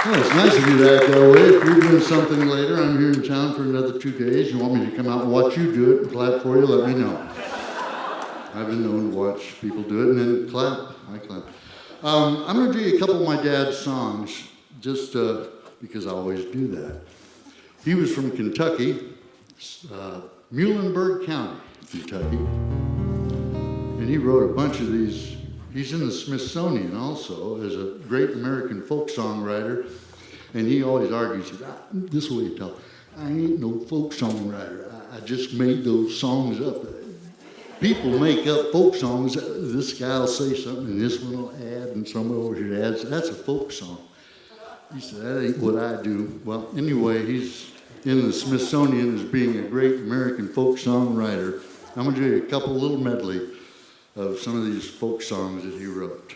Well, it's nice of you to act that way. If you're doing something later, I'm here in town for another 2 days. You want me to come out and watch you do it and clap for you, let me know. I've been known to watch people do it and then clap. I clap. I'm going to do you a couple of my dad's songs, just because I always do that. He was from Kentucky, Muhlenberg County, Kentucky. And he wrote a bunch of these. He's in the Smithsonian also as a great American folk songwriter. And he always argues, this is what he tells, I ain't no folk songwriter. I just made those songs up. People make up folk songs. This guy will say something and this one will add and someone over here adds. That's a folk song. He said, that ain't what I do. Well, anyway, he's in the Smithsonian as being a great American folk songwriter. I'm going to do you a couple little medley of some of these folk songs that he wrote.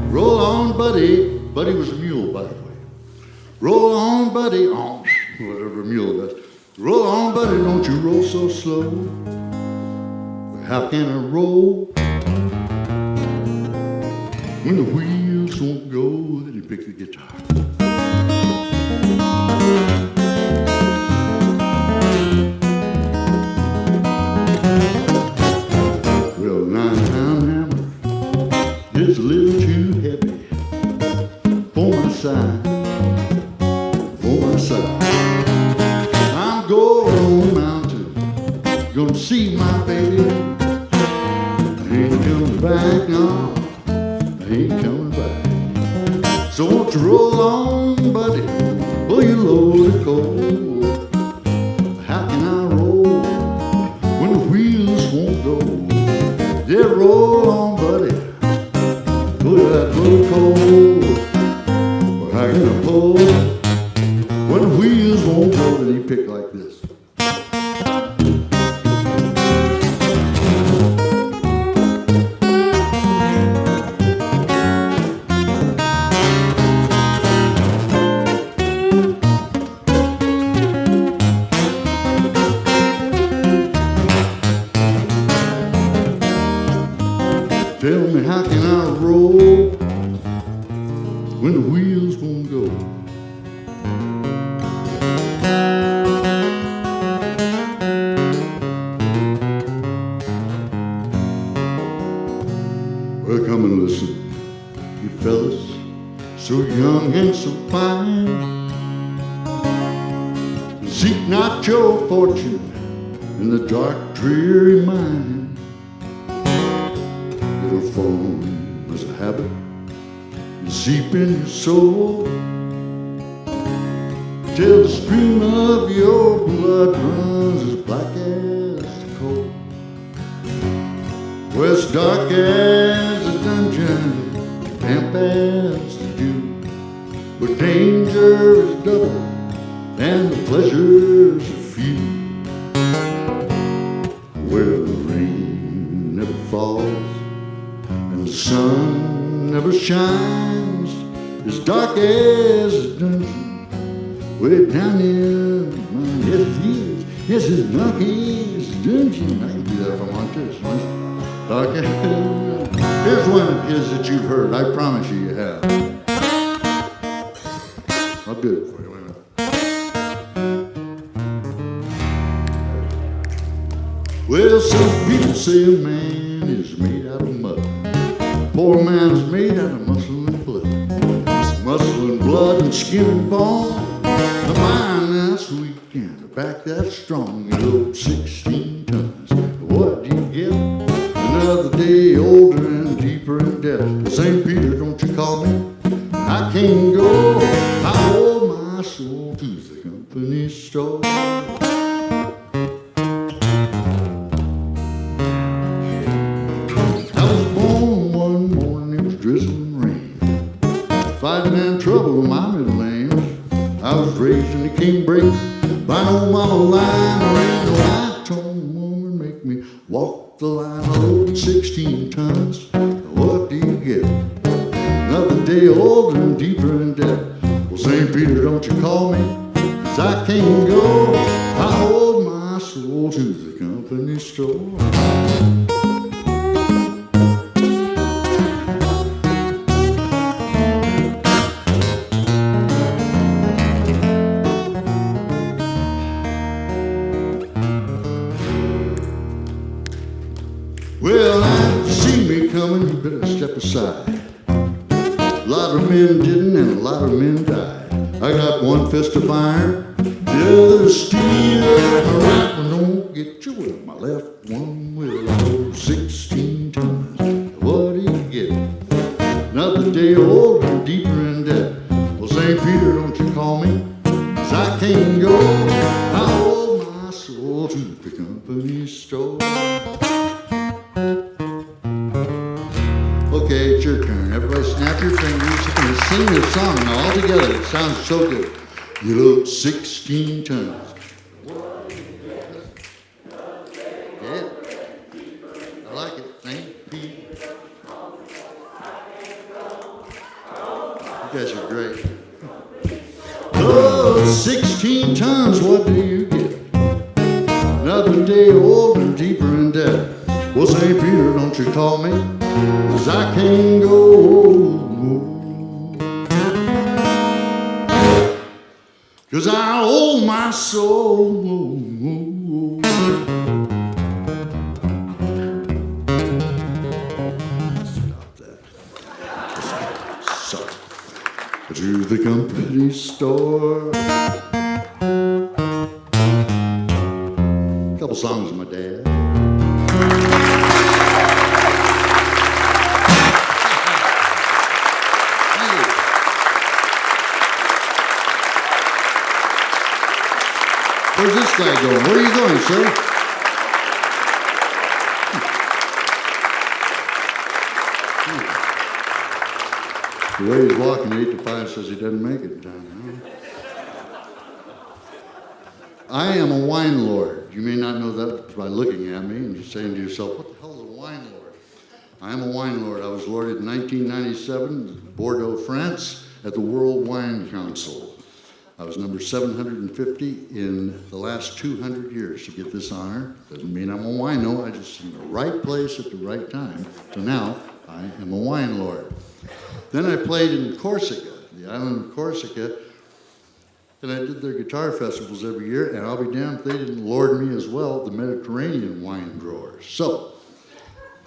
Roll on, buddy. Buddy was a mule, by the way. Roll on, buddy. Oh, whatever a mule does. Roll on, buddy. Don't you roll so slow. How can I roll when the wheels won't go? Then you pick the guitar. Well, 9-pound hammer is a little too heavy for my side, for my side. I'm going on the mountain, gonna see my baby. I ain't coming back, no, I ain't coming back. So won't you roll on, buddy, pull your load of coal. How can I roll when the wheels won't go? Yeah, roll on, buddy, pull that load of coal. Well, how can I pull when the wheels won't go? And he picked like this. Tell me, how can I roll when the wheels won't go? Well, come and listen, you fellas, so young and so fine. Seek not your fortune in the dark, dreary mine. Little phone was a habit, deep in your soul, till the stream of your blood runs as black as the coal. Well, it's dark as a dungeon, damp as the dew, but danger is double and the pleasures are few. Where the rain never falls and the sun never shines, as dark as a dungeon, way down in mine. Yes, it is. Yes, it's dark as a dungeon. I can do that if I want to. It's nice. Dark as. Here's one of his that you've heard. I promise you, you have. I'll do it for you. Wait a minute. Well, some people say a man is made out of mud. Poor man's made out of muscle and blood. It's muscle and blood and skin and bone. The mind that's weak and the back that's strong. You load 16 tons. What do you get? Another day older and deeper in debt. St. Peter, don't you call me? I can't go. I owe my soul to the company store. Fighting in trouble with my middle name. I was raised in the king break by an old mama line. There ain't no high-tone woman make me walk the line. I loaded 16 tons. What do you get? Another day older and deeper in debt. Well, St. Peter, don't you call me? 'Cause I can't go. I hold my soul to the company store. Well, now, see me coming, you better step aside. A lot of men didn't, and a lot of men died. I got one fist of iron, the other steel. My right one don't get you with my left one will. 16 tons. What do you get? Another day older and deeper in debt. Well, St. Peter, don't you call me? 'Cause I can't go. I hold my soul to the company store. Okay, it's your turn. Everybody snap your fingers and sing the song all together. It sounds so good. You load 16 tons. 16 tons, what do you get? Another day old and deeper in debt. Well, St. Peter, don't you call me, 'cause I can't go. 'Cause I owe my soul. Stop that. So, to the company store. Couple songs with my dad. Where's this guy going? Where are you going, sir? The way he's walking, 8 to 5 says he doesn't make it down. I am a wine lord. You may not know that by looking at me and you're saying to yourself, what the hell is a wine lord? I am a wine lord. I was lorded in 1997 in Bordeaux, France at the World Wine Council. I was number 750 in the last 200 years to get this honor. Doesn't mean I'm a wino, I just in the right place at the right time. So now, I am a wine lord. Then I played in Corsica, the island of Corsica, and I did their guitar festivals every year, and I'll be damned if they didn't lord me as well, the Mediterranean wine growers. So,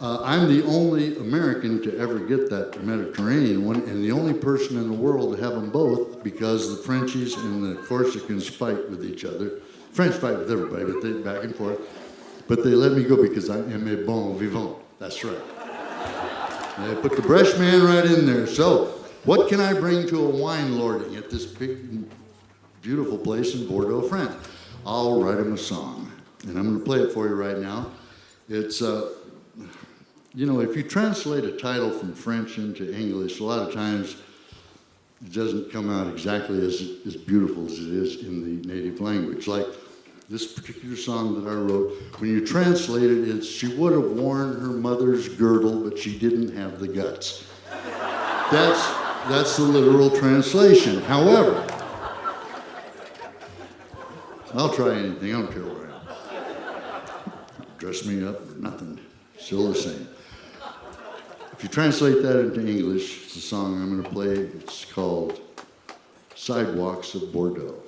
I'm the only American to ever get that Mediterranean one, and the only person in the world to have them both, because the Frenchies and the Corsicans fight with each other. French fight with everybody, but they back and forth. But they let me go because I am a bon vivant. That's right. And they put the Bresh man right in there. So, what can I bring to a wine lording at this big, beautiful place in Bordeaux, France? I'll write him a song, and I'm going to play it for you right now. It's you know, if you translate a title from French into English, a lot of times it doesn't come out exactly as beautiful as it is in the native language. Like this particular song that I wrote, when you translate it, it's, she would have worn her mother's girdle, but she didn't have the guts. That's the literal translation. However, I'll try anything, I don't care where I am. Dress me up or nothing, still the same. If you translate that into English, it's a song I'm going to play. It's called Sidewalks of Bordeaux.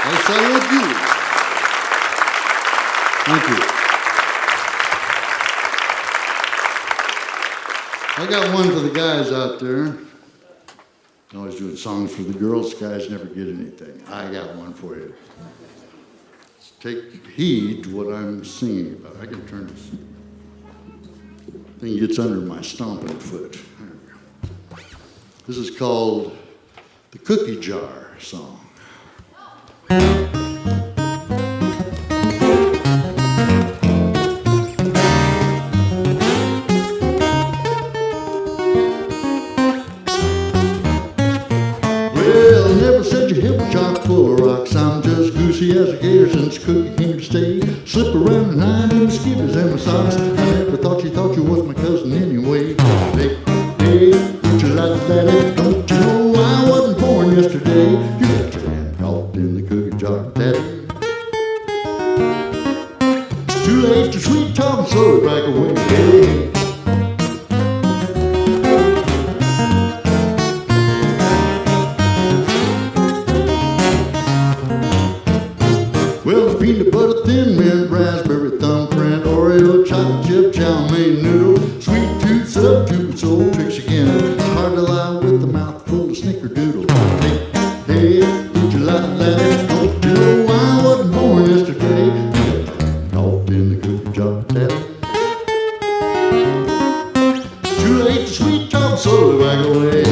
I salute you. Thank you. I got one for the guys out there. I'm always doing songs for the girls. Guys never get anything. I got one for you. Take heed to what I'm singing about. I can turn this thing gets under my stomping foot. There we go. This is called the Cookie Jar Song. Well, I never said your hip was chock full of rocks. I'm just goosey as a gator since Cookie came to stay. Slip around at night in my skivvies and my socks. I never thought you was my cousin anyway. Hey, hey, don't you like that? Don't you know I wasn't born yesterday? You got your hand caught in the cookie jar, Daddy. It's too late to sweet talk and slow it back away. Hey. Well, the peanut butter, thin mint, raspberry, thumbprint, Oreo, chocolate chip, chow mein noodle, sweet tooth, sub-tooth, old tricks again. It's hard to lie with a mouth full of snickerdoodle. Hey, hey, would you like that? Don't you know I wasn't born yesterday? You got your hand caught in the cookie jar, Daddy. Too late to sweet talk, slowly back away.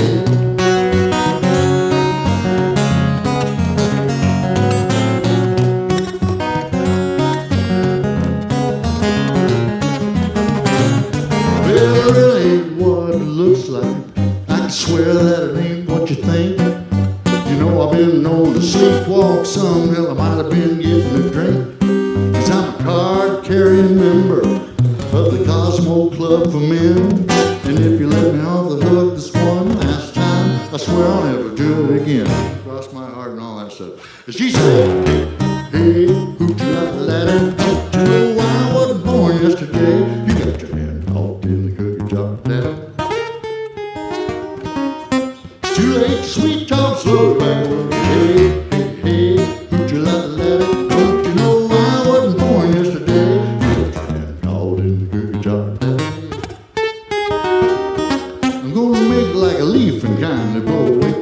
Well, it really ain't what it looks like. I can swear that it ain't what you think. You know, I've been known to sleepwalk some. Hell, I might have been getting a drink. 'Cause I'm a card-carrying member of the Cosmo Club for Men. And if you let me off the hook this one last time, I swear I'll never do it again. Cross my heart and all that stuff. And she said, hey, who'd you like that? Don't you know I wasn't born yesterday? You got your hand caught in the cookie jar, Daddy. Too late to sweet talk, slow back away. Hey, hey, hey, who'd you like that? Don't you know I wasn't born yesterday? You got your hand caught in the cookie jar, Daddy. I'm gonna make it like a leaf and kindly blow away.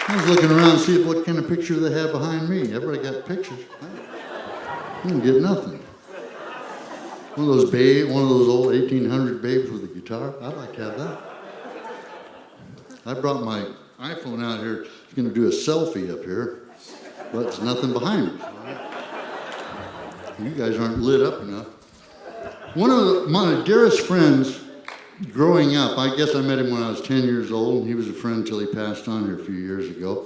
I was looking around to see what kind of picture they had behind me. Everybody got pictures. I didn't get nothing. One of those old 1800 babes with a guitar. I'd like to have that. I brought my iPhone out here. It's going to do a selfie up here, but there's nothing behind it. You guys aren't lit up enough. One of my dearest friends growing up, I guess I met him when I was 10 years old, and he was a friend until he passed on here a few years ago.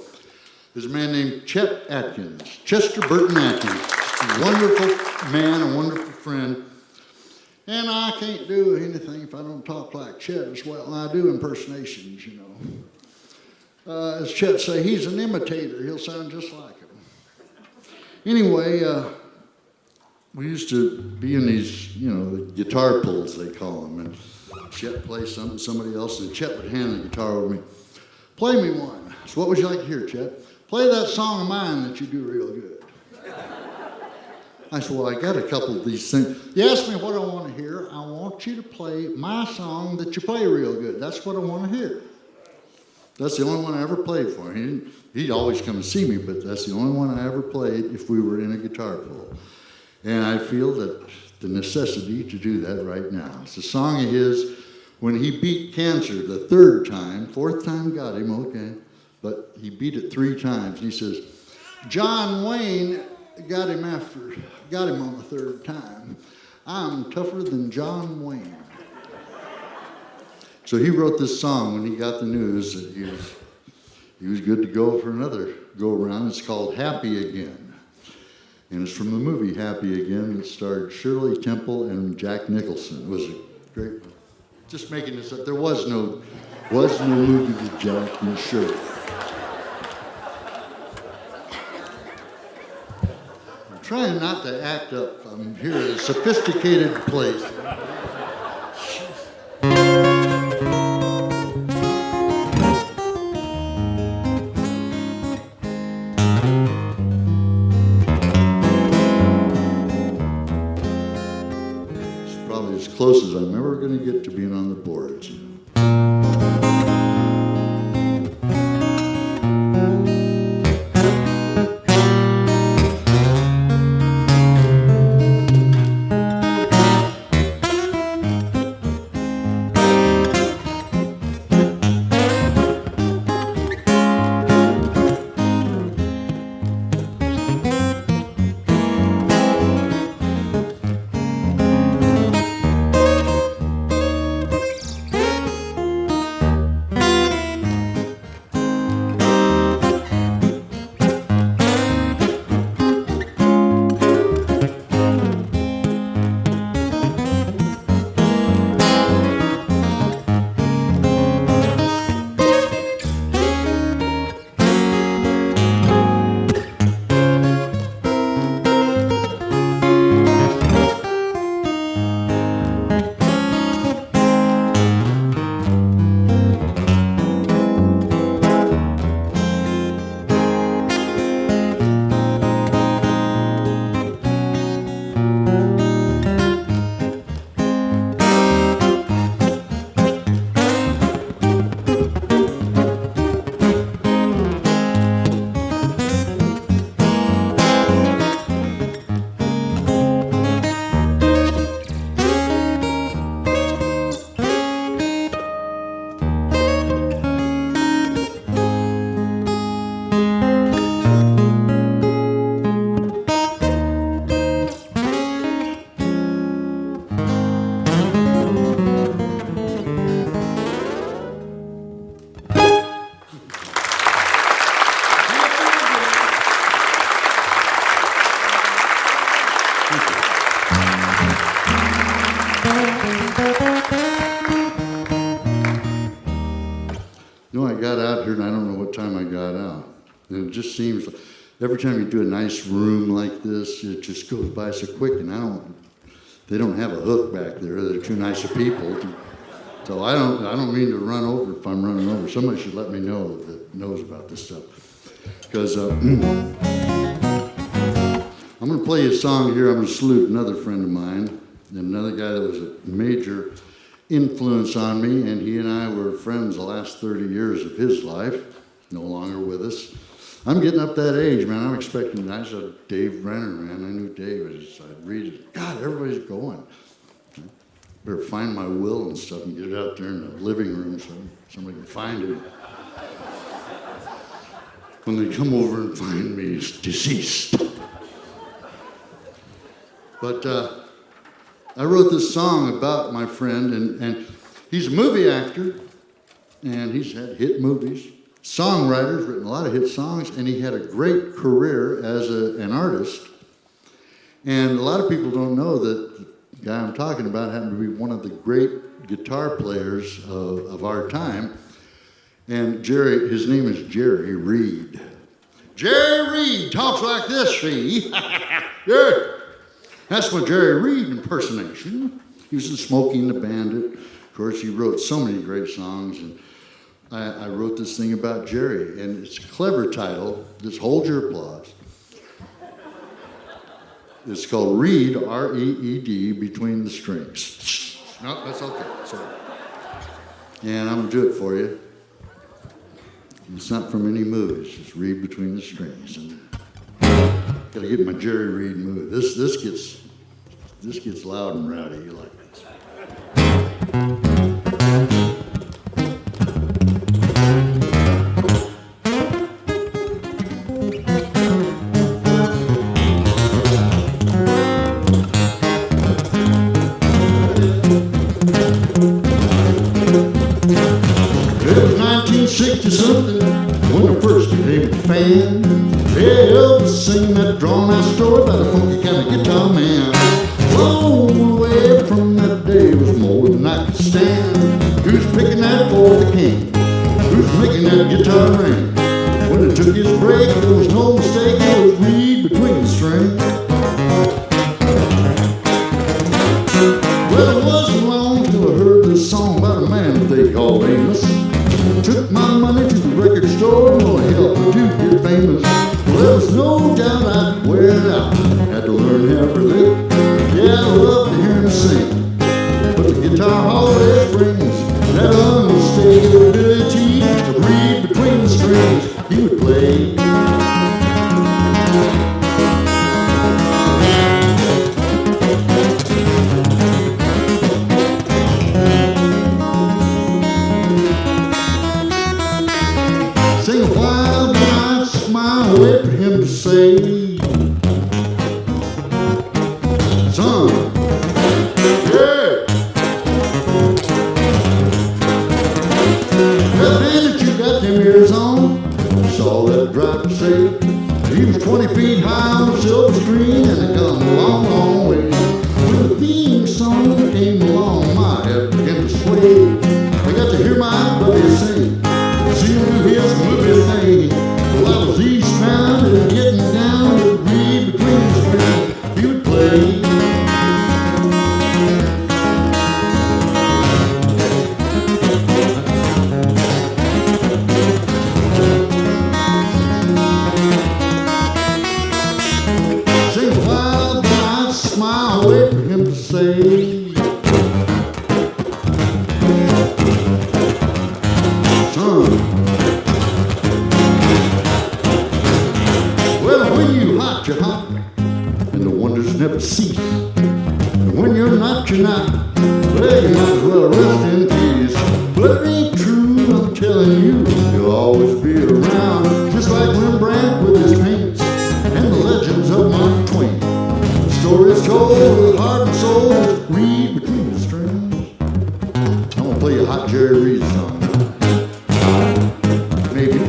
There's a man named Chet Atkins, Chester Burton Atkins. A wonderful man, a wonderful friend. And I can't do anything if I don't talk like Chet as well. And I do impersonations, you know. As Chet say, he's an imitator. He'll sound just like him. Anyway, we used to be in these, you know, the guitar pulls, they call them. And Chet plays something, somebody else, and Chet would hand the guitar over to me. Play me one. So what would you like to hear, Chet? Play that song of mine that you do real good. I said, well, I got a couple of these things. You asked me what I want to hear. I want you to play my song that you play real good. That's what I want to hear. That's the only one I ever played for him. He'd always come and see me, but that's the only one I ever played if we were in a guitar pull. And I feel that the necessity to do that right now. It's a song of his when he beat cancer the third time. Fourth time got him, okay. But he beat it 3 times. He says, John Wayne got him on the 3rd time. I'm tougher than John Wayne. So he wrote this song when he got the news that he was good to go for another go around. It's called Happy Again. And it's from the movie Happy Again that starred Shirley Temple and Jack Nicholson. It was a great, just making this up. There was no movie with Jack and Shirley. I'm trying not to act up. I'm here at a sophisticated place. As close as I'm ever going to get to being on the boards. got out here, and I don't know what time I got out. And it just seems, every time you do a nice room like this, it just goes by so quick, and they don't have a hook back there. They're too nice of people. So I don't mean to run over if I'm running over. Somebody should let me know that knows about this stuff. Because I'm going to play a song here. I'm going to salute another friend of mine, and another guy that was a major influence on me, and he and I were friends the last 30 years of his life, no longer with us. I'm getting up that age, man. I'm expecting, I saw Dave Brenner, man. I knew Dave. I'd read it. God, everybody's going. Better find my will and stuff and get it out there in the living room so somebody can find it. When they come over and find me, he's deceased. But I wrote this song about my friend, and he's a movie actor, and he's had hit movies, songwriter, written a lot of hit songs, and he had a great career as an artist. And a lot of people don't know that the guy I'm talking about happened to be one of the great guitar players of our time. And Jerry, his name is Jerry Reed. Jerry Reed talks like this, see? Yeah. That's my Jerry Reed impersonation. He was in Smokey and the Bandit. Of course, he wrote so many great songs, and I wrote this thing about Jerry, and it's a clever title. Just hold your applause. It's called Reed, R-E-E-D, Between the Strings. No, that's okay. Sorry. And I'm going to do it for you. It's not from any movies. Just Read Between the Strings. And got to get my Jerry Reed mood. This gets loud and rowdy. You like this? It was 1960 something when I first became a fan. Yeah, sing that drawn-out story about a funky kind of guitar man. Blown away from that day was more than I could stand. Who's picking that for the king? Who's making that guitar ring? When it took his break, there was no mistake, it was reed between the strings. Well, it wasn't long till I heard this song about a man that they called Amos. Took my money to the record store, no help to get famous. Well, there was no doubt I'd wear it out. Had to learn every lick. Yeah, I love to hear him sing. But the guitar always brings that unmistakable ability to read between the strings. He would play. Sing a wild night smile, wait for him to say, son, yeah. That man that you got them ears on, saw that driver say, he was 20 feet high on the silver screen and it come a long, long way. When the theme song came along, my head began to sway. I got to hear my buddy sing, see him do his movie thing. Well, I was eastbound and getting down to read between the strings. He would play. Sing a wild night smile, wait for him to say, son. Well, when you hot, you're hot, and the wonders never cease. And when you're not, you're not. Well, you might as well rest in peace. But it ain't true, I'm telling you, you'll always be around. Just like Rembrandt with his paints, and the legends of Mark Twain. The stories told with heart and soul, just read between the strings. I'm gonna play you a hot Jerry Reed song. Maybe.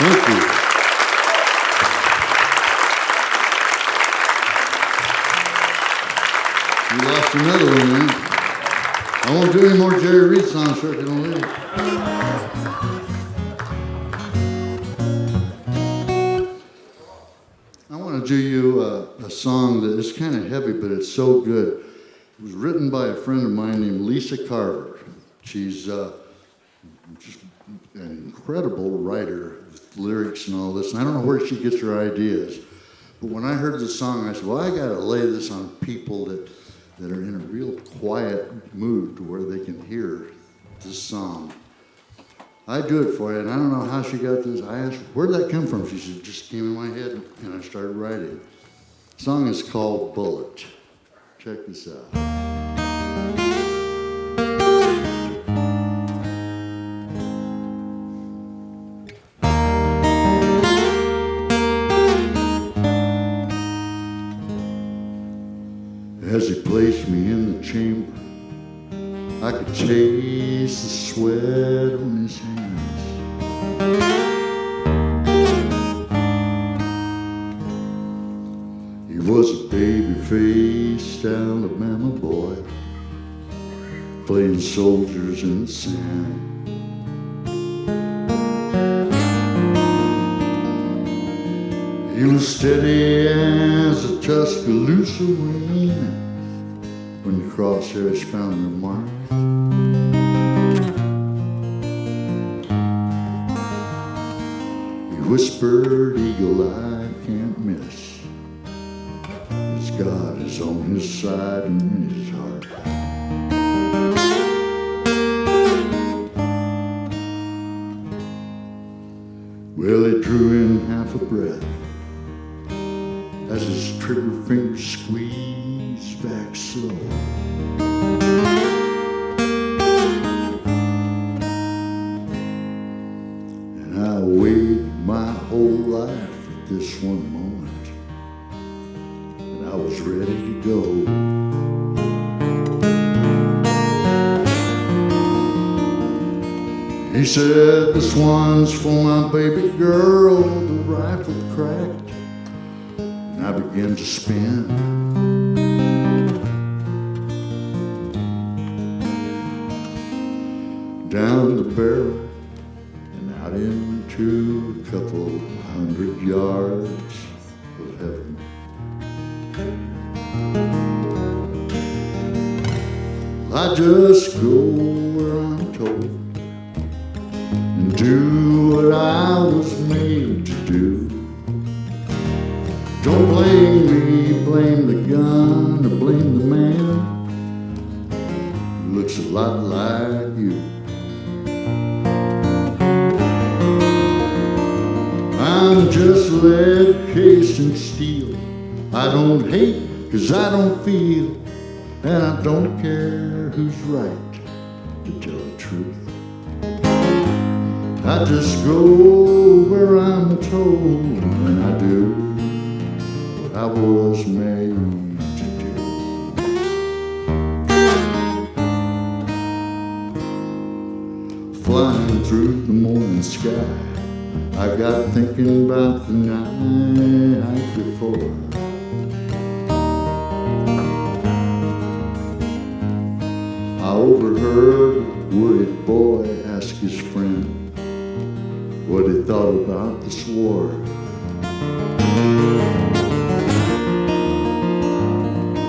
Thank you. You lost another one, man. I won't do any more Jerry Reed songs for if you don't leave. I want to do you a song that is kind of heavy, but it's so good. It was written by a friend of mine named Lisa Carver. She's just an incredible writer with lyrics and all this. And I don't know where she gets her ideas. But when I heard the song, I said, well, I got to lay this on people that are in a real quiet mood to where they can hear this song. I do it for you, and I don't know how she got this. I asked, where'd that come from? She said, just came in my head, and I started writing. The song is called Bullet. Check this out. As he placed me in the chamber, I could taste the sweat on his hands. He was a baby-faced Alabama boy, playing soldiers in the sand. He was steady as a Tuscaloosa rain when the crosshairs found their mark. He whispered, eagle eye can't miss. His God is on his side and in his heart. Well, he drew in half a breath as his trigger finger squeezed back slow. And I waited my whole life for this one moment, and I was ready to go. He said, this one's for my baby girl, the rifle cracked. I began to spin. Down the barrel and out into a couple 100 yards of heaven. I just go where I'm told and do what I was made to do. Don't blame me, blame the gun, or blame the man who looks a lot like you. I'm just lead, case, and steel. I don't hate, 'cause I don't feel, and I don't care who's right, to tell the truth. I just go where I'm told, and I do I was made to do. Flying through the morning sky, I got thinking about the night before. I overheard a worried boy ask his friend what he thought about this war.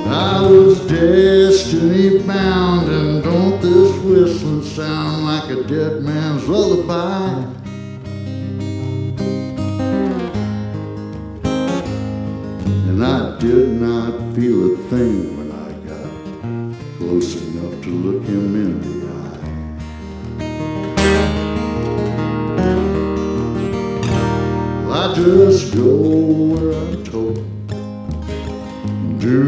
I was destiny bound, and don't this whistling sound like a dead man's lullaby? And I did not feel a thing when I got close enough to look him in the eye. I just go where I'm told, do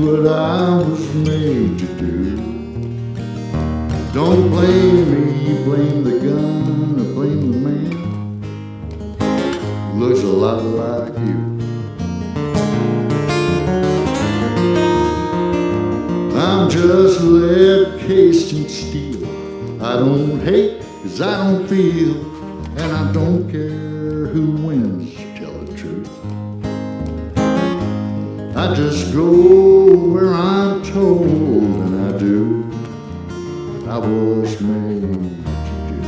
what I was made to do. Don't blame me, blame the gun, or blame the man who looks a lot like you. I'm just lead, cased in steel. I don't hate, 'cause I don't feel, and I don't care who wins, to tell the truth. I just go where I'm told, and I do what I was made to do.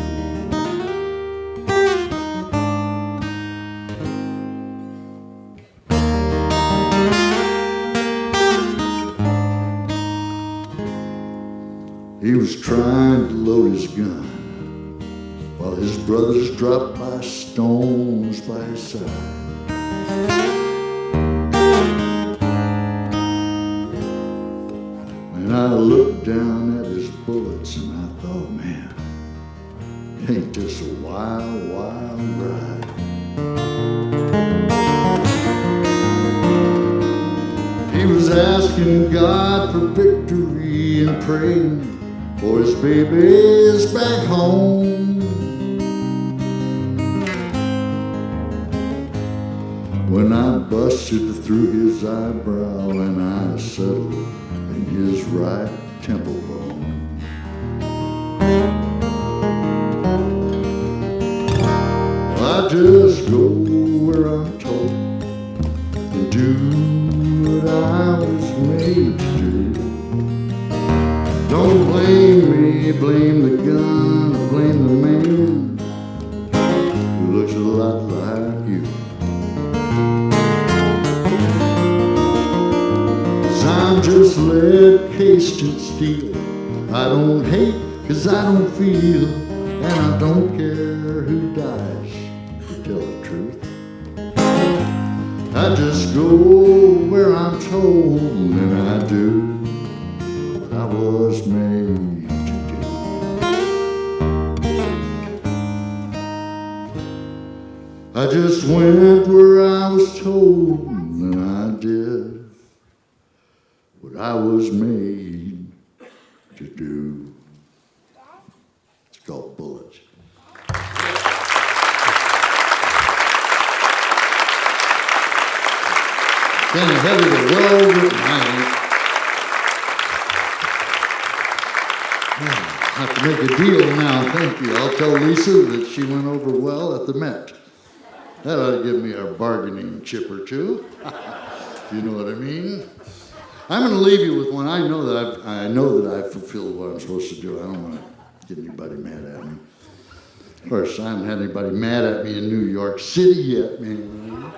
He was trying to load his gun while his brothers dropped by stones by his side. And I looked down at his bullets and I thought, man, Ain't this a wild, wild ride? He was asking God for victory and praying for his babies back home. When I busted through his eyebrow and I settled in his right temple bone. I just go where I'm told and do what I was made to do. Don't blame me, blame the gun, or blame the man who looks a lot like you. 'Cause I'm just lead cased in steel. I don't hate 'cause I don't feel, and I don't care who dies, to tell the truth. I just go where I'm told, and I do what I was made to do. I just went where I was told, and I did what I was made to do. It's called Bullets. Kind of heavy to well-written. I have to make a deal now, thank you. I'll tell Lisa that she went over well at the Met. That ought to give me a bargaining chip or two, if you know what I mean. I'm going to leave you with one. I know that I've fulfilled what I'm supposed to do. I don't want to get anybody mad at me. Of course, I haven't had anybody mad at me in New York City yet, man.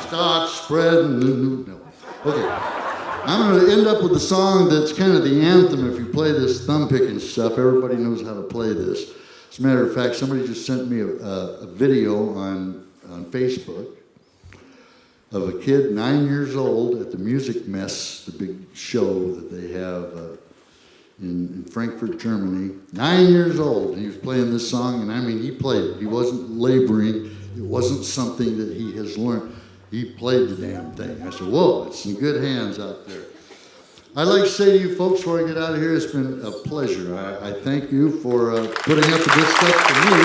Start spreading the news. No. Okay. I'm going to end up with a song that's kind of the anthem. If you play this thumb picking stuff, everybody knows how to play this. As a matter of fact, somebody just sent me a video on Facebook of a kid 9 years old at the Music Mess, the big show that they have in Frankfurt, Germany. 9 years old, and he was playing this song, and I mean, he played it. He wasn't laboring. It wasn't something that he has learned. He played the damn thing. I said, whoa, it's in good hands out there. I'd like to say to you folks before I get out of here, it's been a pleasure. I thank you for putting up with this stuff for me.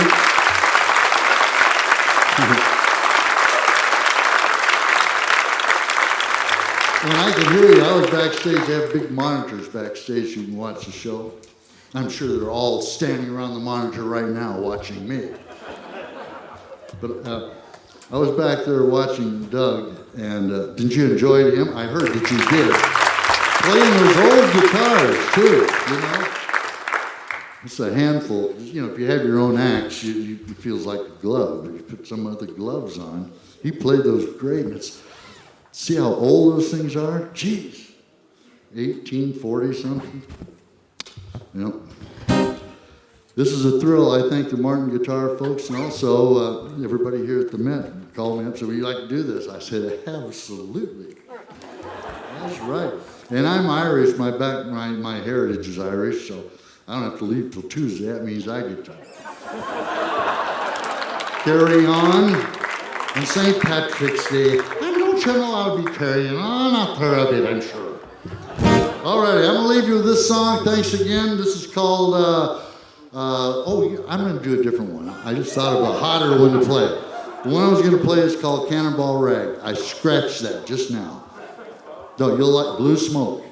When I could hear you, I was backstage. They have big monitors backstage. You can watch the show. I'm sure they're all standing around the monitor right now watching me. But I was back there watching Doug, and didn't you enjoy him? I heard that you did. Playing those old guitars, too, you know? It's a handful. You know, if you have your own axe, it feels like a glove. If you put some other gloves on, he played those great. And see how old those things are? Jeez. 1840 something. You know. This is a thrill. I thank the Martin Guitar folks, and also everybody here at the Met called me up and said, would you like to do this? I said, absolutely. That's right. And I'm Irish. My heritage is Irish, so I don't have to leave till Tuesday. That means I get to carry on. On St. Patrick's Day, and don't you know I'll be carrying on after a bit, I'm sure. All right, I'm going to leave you with this song. Thanks again. This is called, I'm going to do a different one. I just thought of a hotter one to play. The one I was going to play is called Cannonball Rag. I scratched that just now. No, you'll like Blue Smoke.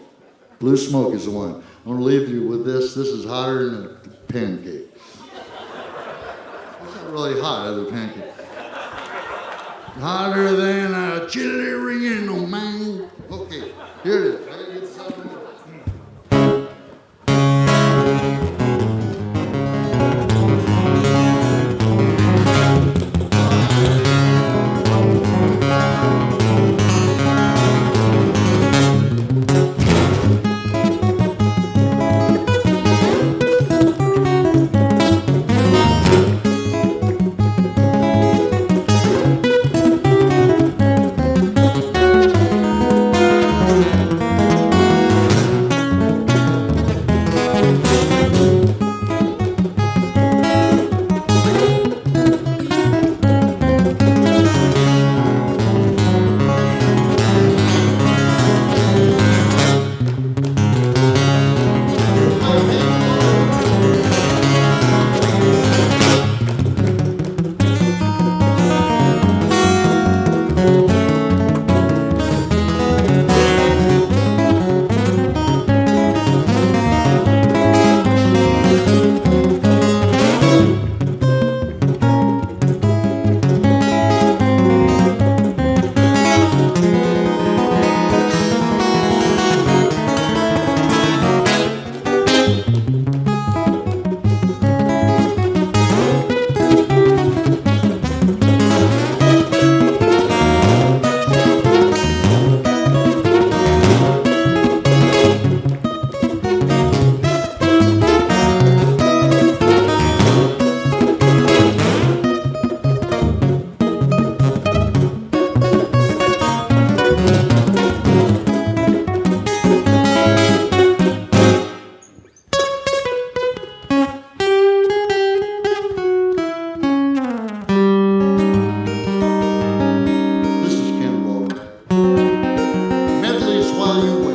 Blue Smoke is the one. I'm going to leave you with this. This is hotter than a pancake. It's not really hot, other pancake. Hotter than a chili relleno, man. Okay, here it is. I gotta get something more. Hollywood.